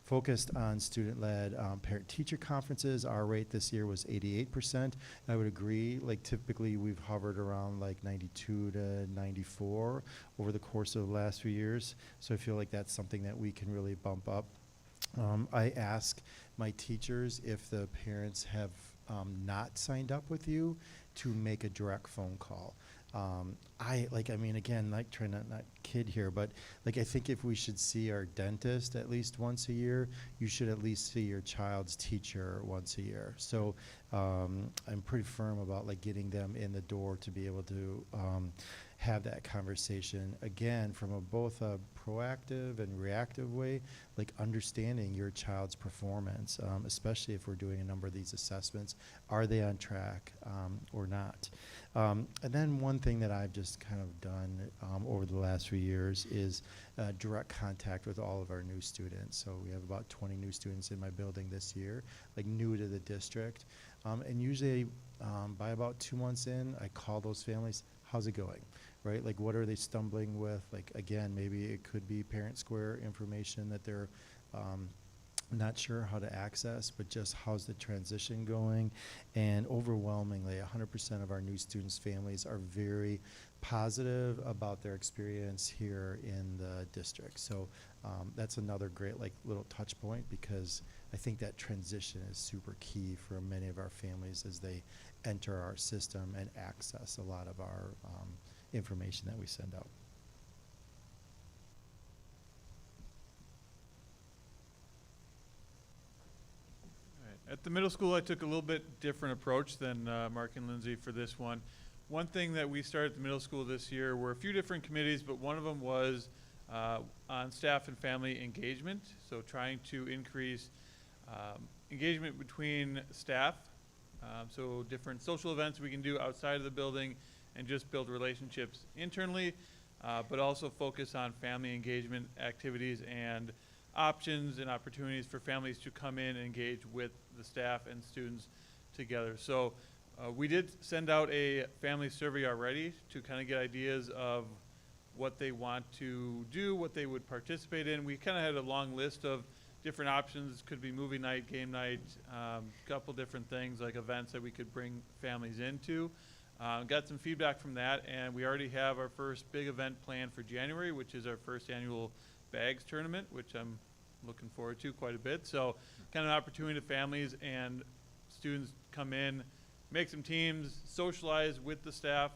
Focused on student-led parent-teacher conferences. Our rate this year was 88%. I would agree, like typically we've hovered around like 92 to 94 over the course of the last few years. So I feel like that's something that we can really bump up. I ask my teachers if the parents have not signed up with you to make a direct phone call. Again, like trying to not kid here, but like I think if we should see our dentist at least once a year, you should at least see your child's teacher once a year. So I'm pretty firm about like getting them in the door to be able to have that conversation again from both a proactive and reactive way, like understanding your child's performance, especially if we're doing a number of these assessments. Are they on track or not? And then one thing that I've just kind of done over the last few years is direct contact with all of our new students. So we have about 20 new students in my building this year, like new to the district. And usually by about 2 months in, I call those families, how's it going? Right? Like what are they stumbling with? Like again, maybe it could be Parent Square information that they're not sure how to access, but just how's the transition going? And overwhelmingly, 100% of our new students' families are very positive about their experience here in the district. So that's another great like little touch point because I think that transition is super key for many of our families as they enter our system and access a lot of our information that we send out. All right. At the middle school, I took a little bit different approach than Mark and Lindsay for this one. One thing that we started at the middle school this year were a few different committees, but one of them was on staff and family engagement. So trying to increase engagement between staff. So different social events we can do outside of the building and just build relationships internally, but also focus on family engagement activities and options and opportunities for families to come in and engage with the staff and students together. So we did send out a family survey already to kind of get ideas of what they want to do, what they would participate in. We kind of had a long list of different options. Could be movie night, game night, couple different things like events that we could bring families into. Got some feedback from that, and we already have our first big event planned for January, which is our first annual bags tournament, which I'm looking forward to quite a bit. So kind of an opportunity to families and students come in, make some teams, socialize with the staff.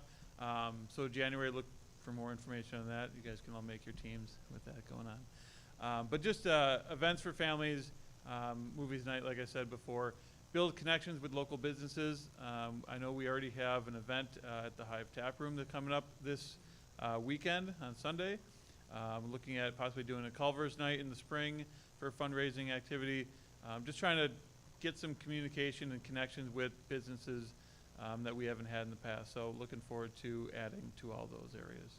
So January, look for more information on that. You guys can all make your teams with that going on. But just events for families, movies night, like I said before, build connections with local businesses. I know we already have an event at the Hive Tap Room that's coming up this weekend on Sunday. We're looking at possibly doing a Culver's night in the spring for a fundraising activity. Just trying to get some communication and connections with businesses that we haven't had in the past. So looking forward to adding to all those areas.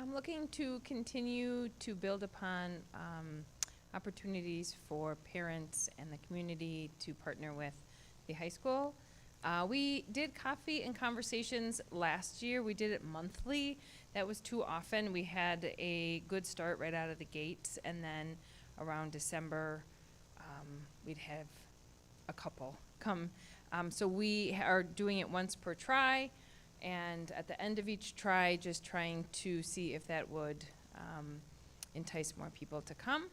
I'm looking to continue to build upon opportunities for parents and the community to partner with the high school. We did coffee and conversations last year. We did it monthly. That was too often. We had a good start right out of the gates, and then around December, we'd have a couple come. So we are doing it once per try, and at the end of each try, just trying to see if that would entice more people to come.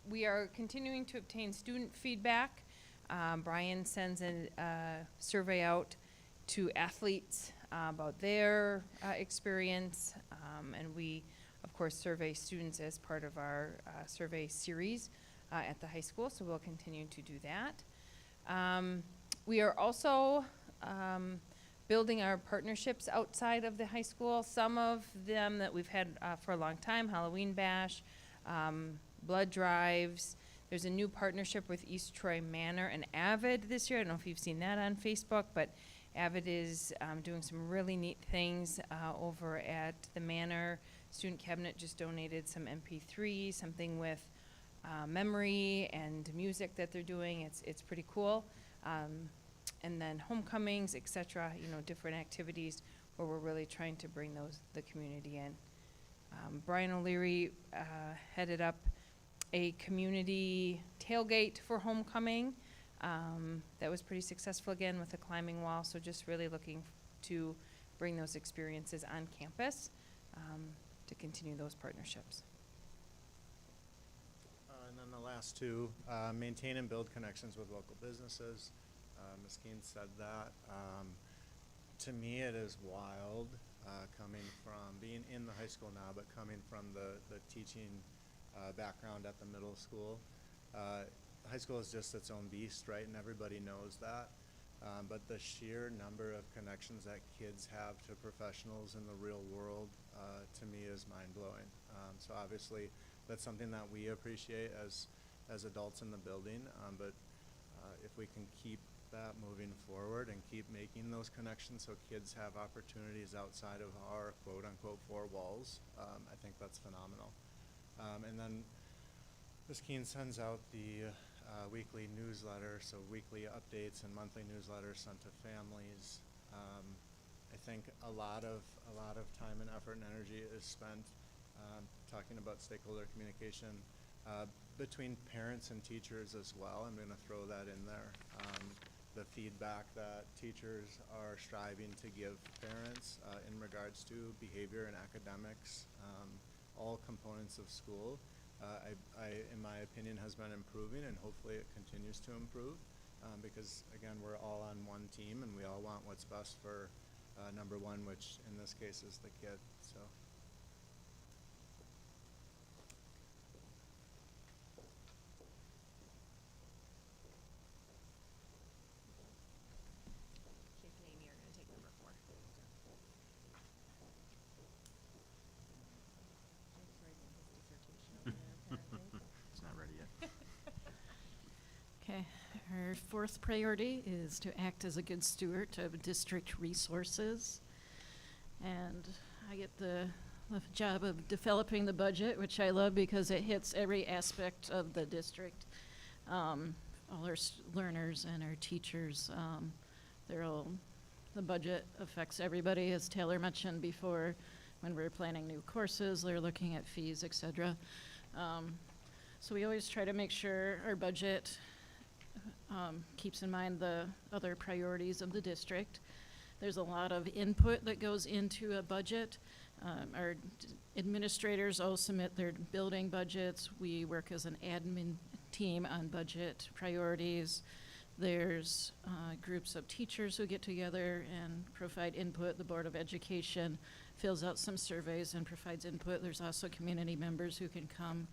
We are continuing to obtain student feedback. Brian sends a survey out to athletes about their experience, and we, of course, survey students as part of our survey series at the high school, so we'll continue to do that. We are also building our partnerships outside of the high school. Some of them that we've had for a long time, Halloween Bash, blood drives. There's a new partnership with East Troy Manor and Avid this year. I don't know if you've seen that on Facebook, but Avid is doing some really neat things over at the Manor. Student Cabinet just donated some MP3s, something with memory and music that they're doing. It's pretty cool. And then homecomings, et cetera, different activities where we're really trying to bring the community in. Brian O'Leary headed up a community tailgate for homecoming. That was pretty successful again with the climbing wall, so just really looking to bring those experiences on campus to continue those partnerships. And then the last two, maintain and build connections with local businesses. Ms. Keen said that. To me, it is wild coming from being in the high school now, but coming from the teaching background at the middle school. High school is just its own beast, right? And everybody knows that. But the sheer number of connections that kids have to professionals in the real world, to me, is mind-blowing. So obviously, that's something that we appreciate as adults in the building. But if we can keep that moving forward and keep making those connections so kids have opportunities outside of our quote-unquote four walls, I think that's phenomenal. And then Ms. Keen sends out the weekly newsletter, so weekly updates and monthly newsletters sent to families. I think a lot of time and effort and energy is spent talking about stakeholder communication, between parents and teachers as well. I'm gonna throw that in there. The feedback that teachers are striving to give parents in regards to behavior and academics, all components of school, in my opinion, has been improving, and hopefully it continues to improve, because again, we're all on one team and we all want what's best for number one, which in this case is the kid, so. Jake and Amy are gonna take number 4. It's not ready yet. Okay, our fourth priority is to act as a good steward of district resources. And I get the job of developing the budget, which I love because it hits every aspect of the district. All our learners and our teachers, the budget affects everybody, as Taylor mentioned before, when we're planning new courses, they're looking at fees, et cetera. So we always try to make sure our budget keeps in mind the other priorities of the district. There's a lot of input that goes into a budget. Our administrators all submit their building budgets. We work as an admin team on budget priorities. There's groups of teachers who get together and provide input. The Board of Education fills out some surveys and provides input. There's also community members who can come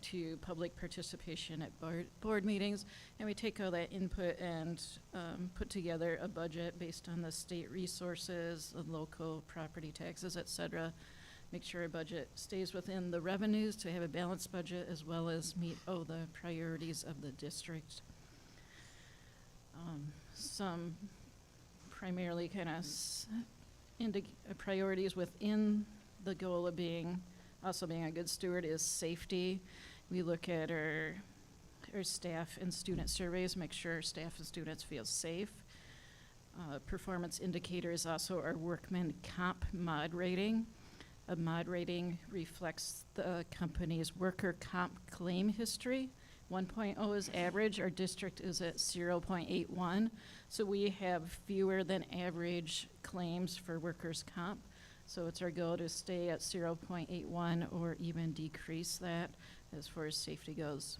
to public participation at board meetings. And we take all that input and put together a budget based on the state resources, the local property taxes, et cetera. Make sure our budget stays within the revenues to have a balanced budget, as well as meet the priorities of the district. Some primarily kind of priorities within the goal of being a good steward is safety. We look at our staff and student surveys, make sure our staff and students feel safe. Performance indicators also our workman comp mod rating. A mod rating reflects the company's worker comp claim history. 1.0 is average. Our district is at 0.81. So we have fewer than average claims for workers' comp. So it's our goal to stay at 0.81 or even decrease that as far as safety goes.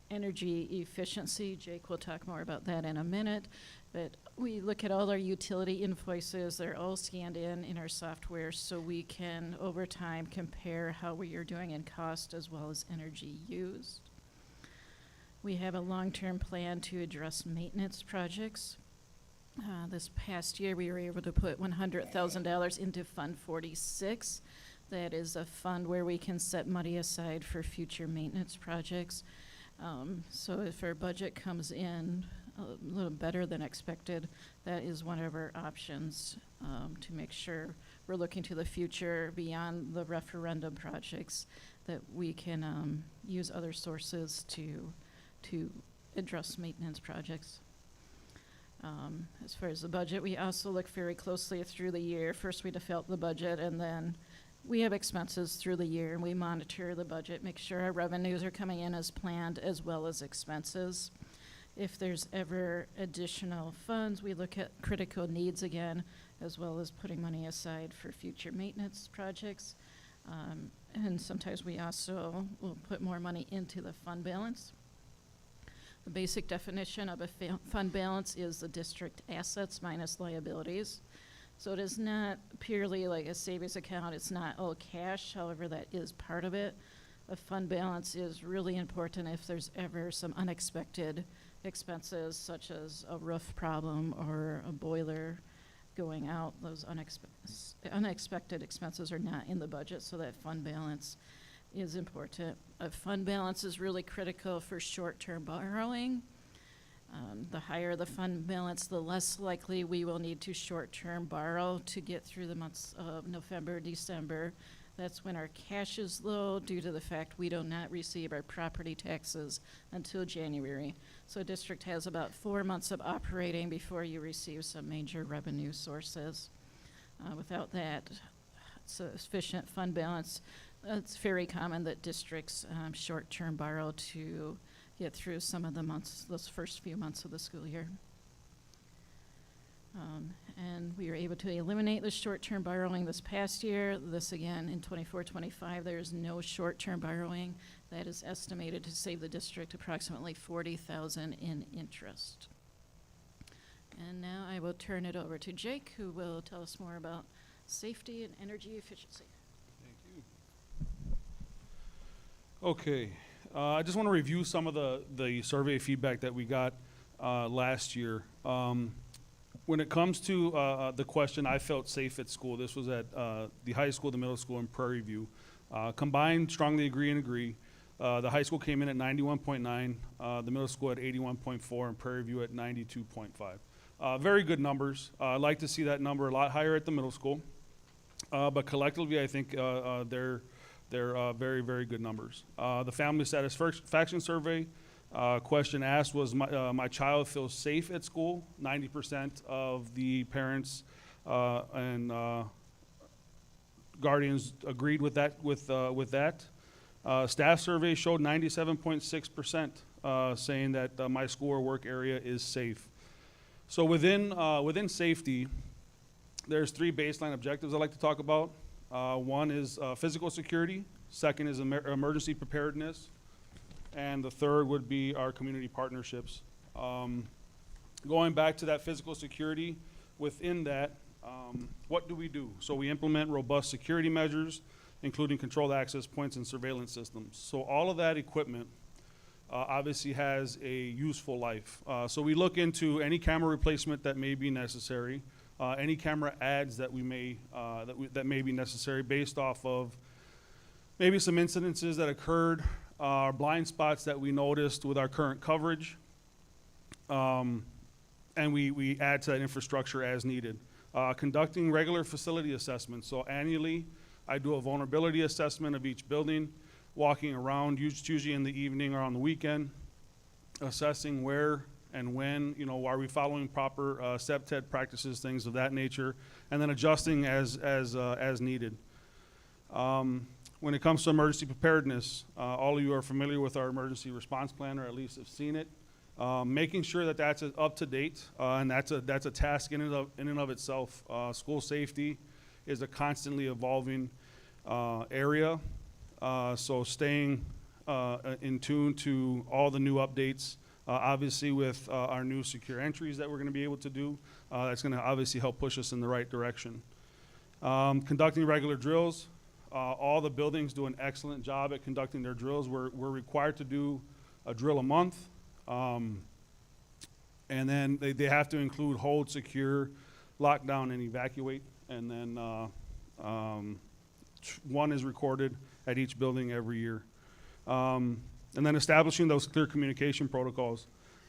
Energy efficiency, Jake will talk more about that in a minute, but we look at all our utility invoices. They're all scanned in our software, so we can, over time, compare how we are doing in cost as well as energy used. We have a long-term plan to address maintenance projects. This past year, we were able to put $100,000 into Fund 46. That is a fund where we can set money aside for future maintenance projects. So if our budget comes in a little better than expected, that is one of our options to make sure we're looking to the future beyond the referendum projects, that we can use other sources to address maintenance projects. As far as the budget, we also look very closely through the year. First, we develop the budget, and then we have expenses through the year, and we monitor the budget, make sure our revenues are coming in as planned, as well as expenses. If there's ever additional funds, we look at critical needs again, as well as putting money aside for future maintenance projects. And sometimes we also will put more money into the fund balance. The basic definition of a fund balance is the district assets minus liabilities. So it is not purely like a savings account. It's not all cash, however, that is part of it. A fund balance is really important if there's ever some unexpected expenses, such as a roof problem or a boiler going out. Those unexpected expenses are not in the budget, so that fund balance is important. A fund balance is really critical for short-term borrowing. The higher the fund balance, the less likely we will need to short-term borrow to get through the months of November, December. That's when our cash is low due to the fact we do not receive our property taxes until January. So a district has about 4 months of operating before you receive some major revenue sources. Without that sufficient fund balance, it's very common that districts short-term borrow to get through some of the months, those first few months of the school year. And we were able to eliminate the short-term borrowing this past year. This again, in 24-25, there is no short-term borrowing. That is estimated to save the district approximately $40,000 in interest. And now I will turn it over to Jake, who will tell us more about safety and energy efficiency. Thank you. Okay, I just want to review some of the survey feedback that we got last year. When it comes to the question, I felt safe at school, this was at the high school, the middle school, and Prairie View. Combined, strongly agree and agree. The high school came in at 91.9, the middle school at 81.4, and Prairie View at 92.5. Very good numbers. I'd like to see that number a lot higher at the middle school. But collectively, I think they're very, very good numbers. The family satisfaction survey question asked was, my child feels safe at school. 90% of the parents and guardians agreed with that. Staff survey showed 97.6% saying that my school or work area is safe. So within safety, there's 3 baseline objectives I'd like to talk about. One is physical security, second is emergency preparedness, and the third would be our community partnerships. Going back to that physical security, within that, what do we do? So we implement robust security measures, including controlled access points and surveillance systems. So all of that equipment obviously has a useful life. So we look into any camera replacement that may be necessary, any camera adds that that may be necessary based off of maybe some incidences that occurred, blind spots that we noticed with our current coverage, and we add to that infrastructure as needed. Conducting regular facility assessments. So annually, I do a vulnerability assessment of each building, walking around, usually in the evening or on the weekend, assessing where and when, are we following proper SEPTED practices, things of that nature, and then adjusting as needed. When it comes to emergency preparedness, all of you are familiar with our emergency response plan, or at least have seen it. Making sure that that's up to date, and that's a task in and of itself. School safety is a constantly evolving area, so staying in tune to all the new updates. Obviously, with our new secure entries that we're going to be able to do, that's going to obviously help push us in the right direction. Conducting regular drills. All the buildings do an excellent job at conducting their drills. We're required to do a drill a month. And then they have to include hold, secure, lock down, and evacuate. And then one is recorded at each building every year. And then establishing those clear communication protocols.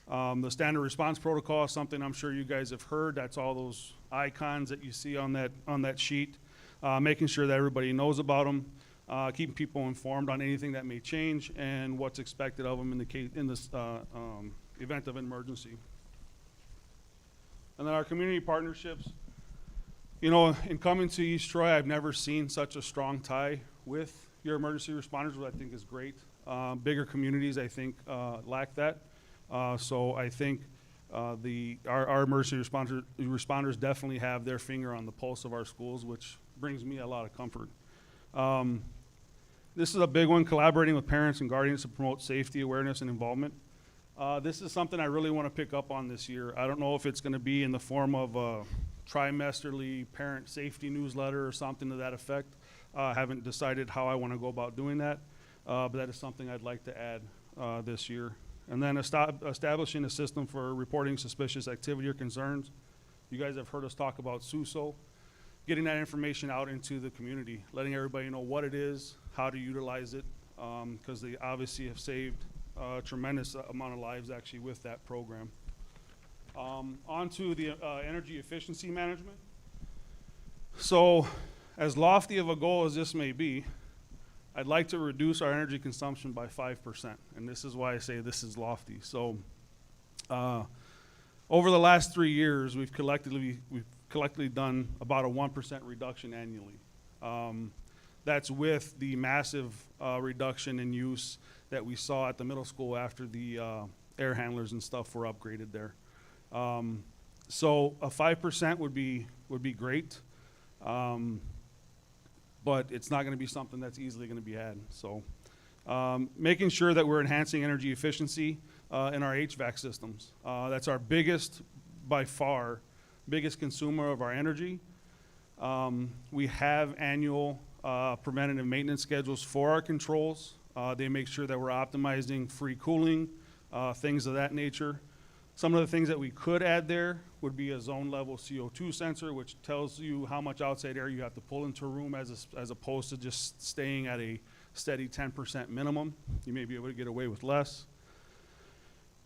The standard response protocol is something I'm sure you guys have heard. That's all those icons that you see on that sheet. Making sure that everybody knows about them, keeping people informed on anything that may change and what's expected of them in this event of an emergency. And then our community partnerships. In coming to East Troy, I've never seen such a strong tie with your emergency responders, which I think is great. Bigger communities, I think, lack that. So I think our emergency responders definitely have their finger on the pulse of our schools, which brings me a lot of comfort. This is a big one, collaborating with parents and guardians to promote safety, awareness, and involvement. This is something I really want to pick up on this year. I don't know if it's going to be in the form of a trimesterly parent safety newsletter or something to that effect. I haven't decided how I want to go about doing that, but that is something I'd like to add this year. And then establishing a system for reporting suspicious activity or concerns. You guys have heard us talk about SUSO. Getting that information out into the community, letting everybody know what it is, how to utilize it, because they obviously have saved a tremendous amount of lives actually with that program. On to the energy efficiency management. So as lofty of a goal as this may be, I'd like to reduce our energy consumption by 5%, and this is why I say this is lofty. So over the last 3 years, we've collectively done about a 1% reduction annually. That's with the massive reduction in use that we saw at the middle school after the air handlers and stuff were upgraded there. So a 5% would be great, but it's not going to be something that's easily going to be had. So making sure that we're enhancing energy efficiency in our HVAC systems. That's our biggest, by far, biggest consumer of our energy. We have annual preventative maintenance schedules for our controls. They make sure that we're optimizing free cooling, things of that nature. Some of the things that we could add there would be a zone level CO2 sensor, which tells you how much outside air you have to pull into a room as opposed to just staying at a steady 10% minimum. You may be able to get away with less.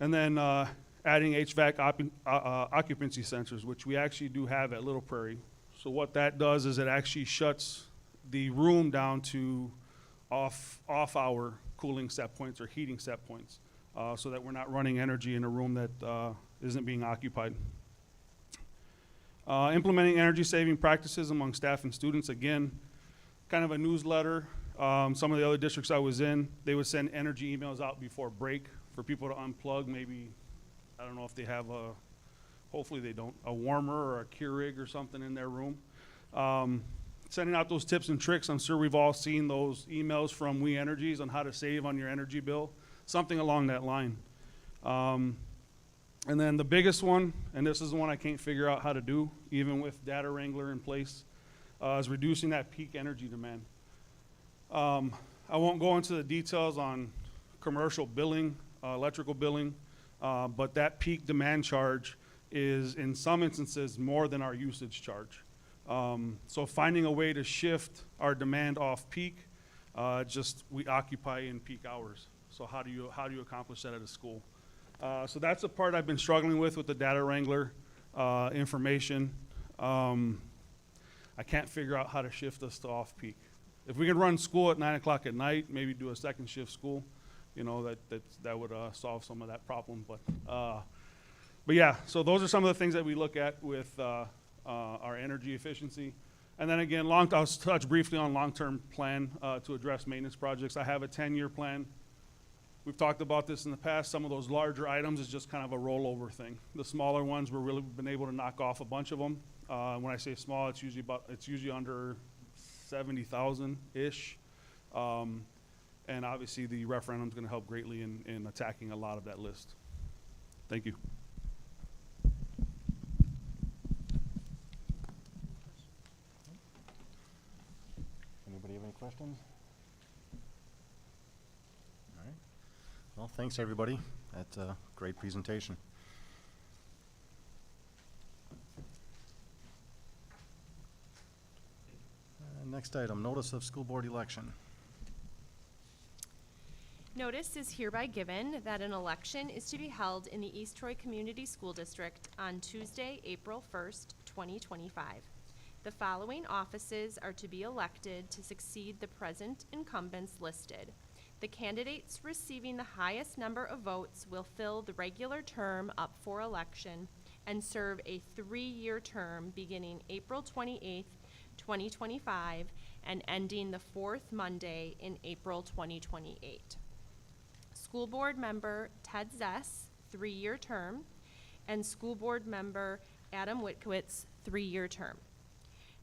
And then adding HVAC occupancy sensors, which we actually do have at Little Prairie. So what that does is it actually shuts the room down to off-hour cooling set points or heating set points, so that we're not running energy in a room that isn't being occupied. Implementing energy-saving practices among staff and students, again, kind of a newsletter. Some of the other districts I was in, they would send energy emails out before break for people to unplug. Maybe, I don't know if they have hopefully they don't, a warmer or a Keurig or something in their room. Sending out those tips and tricks. I'm sure we've all seen those emails from We Energies on how to save on your energy bill, something along that line. And then the biggest one, and this is the one I can't figure out how to do, even with Data Wrangler in place, is reducing that peak energy demand. I won't go into the details on commercial billing, electrical billing, but that peak demand charge is in some instances more than our usage charge. So finding a way to shift our demand off peak, just we occupy in peak hours. So how do you accomplish that at a school? So that's a part I've been struggling with the Data Wrangler information. I can't figure out how to shift us to off peak. If we could run school at 9 o'clock at night, maybe do a second shift school, you know, that would solve some of that problem. But yeah, so those are some of the things that we look at with our energy efficiency. And then again, I'll touch briefly on long-term plan to address maintenance projects. I have a 10-year plan. We've talked about this in the past. Some of those larger items is just kind of a rollover thing. The smaller ones, we're really been able to knock off a bunch of them. When I say small, it's usually under 70,000-ish. And obviously the referendum is going to help greatly in attacking a lot of that list. Thank you. Anybody have any questions? All right. Well, thanks, everybody. That's a great presentation. Next item, notice of school board election. Notice is hereby given that an election is to be held in the East Troy Community School District on Tuesday, April 1st, 2025. The following offices are to be elected to succeed the present incumbents listed. The candidates receiving the highest number of votes will fill the regular term up for election and serve a 3-year term beginning April 28th, 2025 and ending the 4th Monday in April 2028. School Board Member Ted Zess, 3-year term, and School Board Member Adam Witkowitz, 3-year term.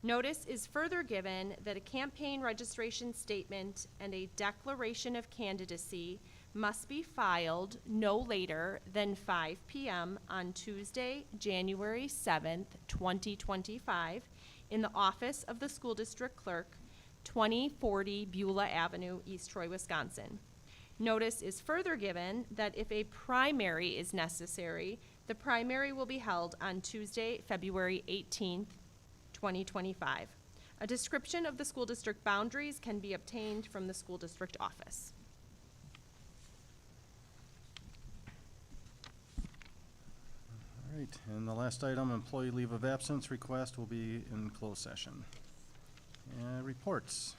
Notice is further given that a campaign registration statement and a declaration of candidacy must be filed no later than 5 p.m. on Tuesday, January 7th, 2025, in the office of the School District Clerk, 2040 Beulah Avenue, East Troy, Wisconsin. Notice is further given that if a primary is necessary, the primary will be held on Tuesday, February 18th, 2025. A description of the school district boundaries can be obtained from the school district office. All right, and the last item, employee leave of absence request will be in closed session. Reports.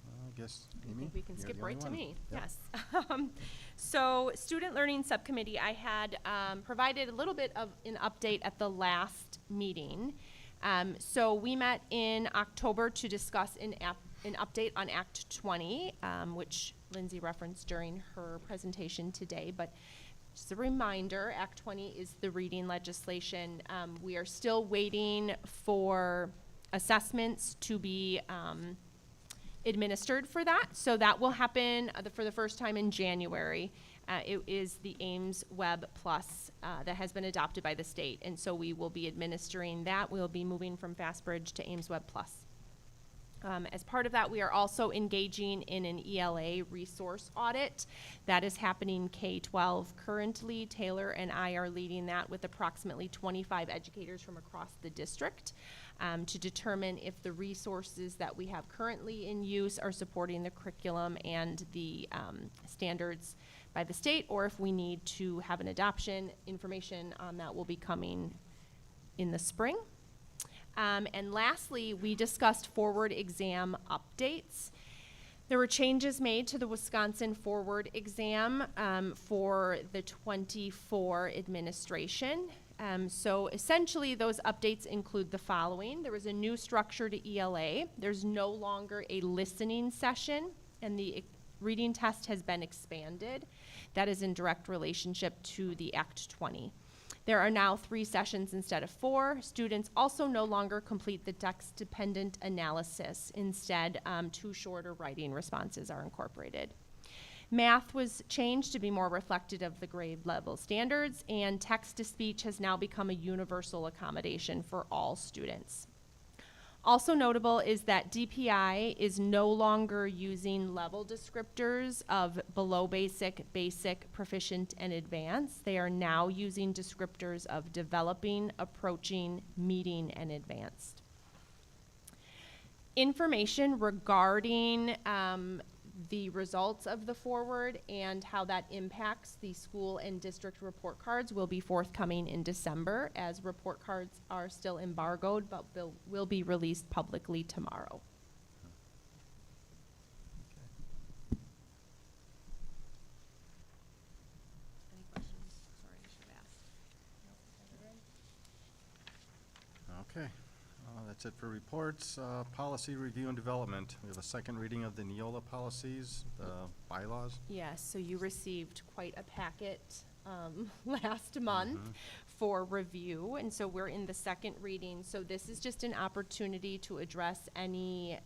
I guess, Amy? I think we can you're skip the right only to one. me, Yep. yes. So Student Learning Subcommittee, I had provided a little bit of an update at the last meeting. So we met in October to discuss an an update on Act 20, which Lindsay referenced during her presentation today, but just a reminder, Act 20 is the reading legislation. We are still waiting for assessments to be administered for that. So that will happen for the first time in January. It is the Ames Web Plus that has been adopted by the state. And so we will be administering that. We'll be moving from FastBridge to Ames Web Plus. As part of that, we are also engaging in an ELA resource audit. That is happening K-12 currently. Taylor and I are leading that with approximately 25 educators from across the district to determine if the resources that we have currently in use are supporting the curriculum and the standards by the state, or if we need to have an adoption. Information on that will be coming in the spring. And lastly, we discussed forward exam updates. There were changes made to the Wisconsin forward exam for the 24 administration. So essentially, those updates include the following. There was a new structure to ELA. There's no longer a listening session, and the reading test has been expanded. That is in direct relationship to the Act 20. There are now 3 sessions instead of 4. Students also no longer complete the text-dependent analysis. Instead, 2 shorter writing responses are incorporated. Math was changed to be more reflective of the grade level standards, and text-to-speech has now become a universal accommodation for all students. Also notable is that DPI is no longer using level descriptors of below basic, basic, proficient, and advanced. They are now using descriptors of developing, approaching, meeting, and advanced. Information regarding the results of the forward and how that impacts the school and district report cards will be forthcoming in December, as report cards are still embargoed but will be released publicly tomorrow. Any questions? Sorry, I should have asked. Okay, that's it for reports. Policy review and development. We have a second reading of the Neola policies, the bylaws. Yes, so you received quite a packet last month for review, and so we're in the second reading. So this is just an opportunity to address any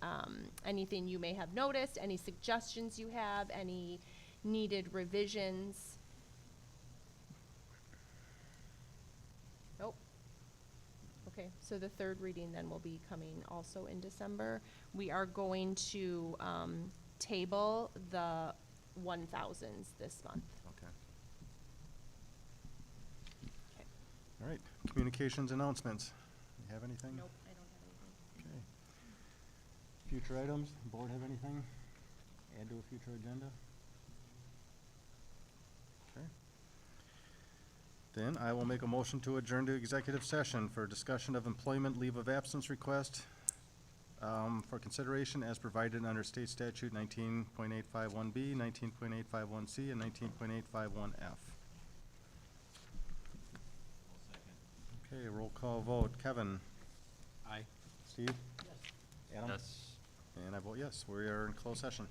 anything you may have noticed, any suggestions you have, any needed revisions. Nope. Okay, so the third reading then will be coming also in December. We are going to table the 1000s this month. Okay. All right, communications announcements. You have anything? Nope, I don't have anything. Okay. Future items, board have anything? Add to a future agenda? Okay. Then I will make a motion to adjourn to executive session for discussion of employment leave of absence request for consideration as provided under state statute 19.851B, 19.851C, and 19.851F. Okay, roll call vote. Kevin? Aye. Steve? Adam? And I vote yes. We are in closed session.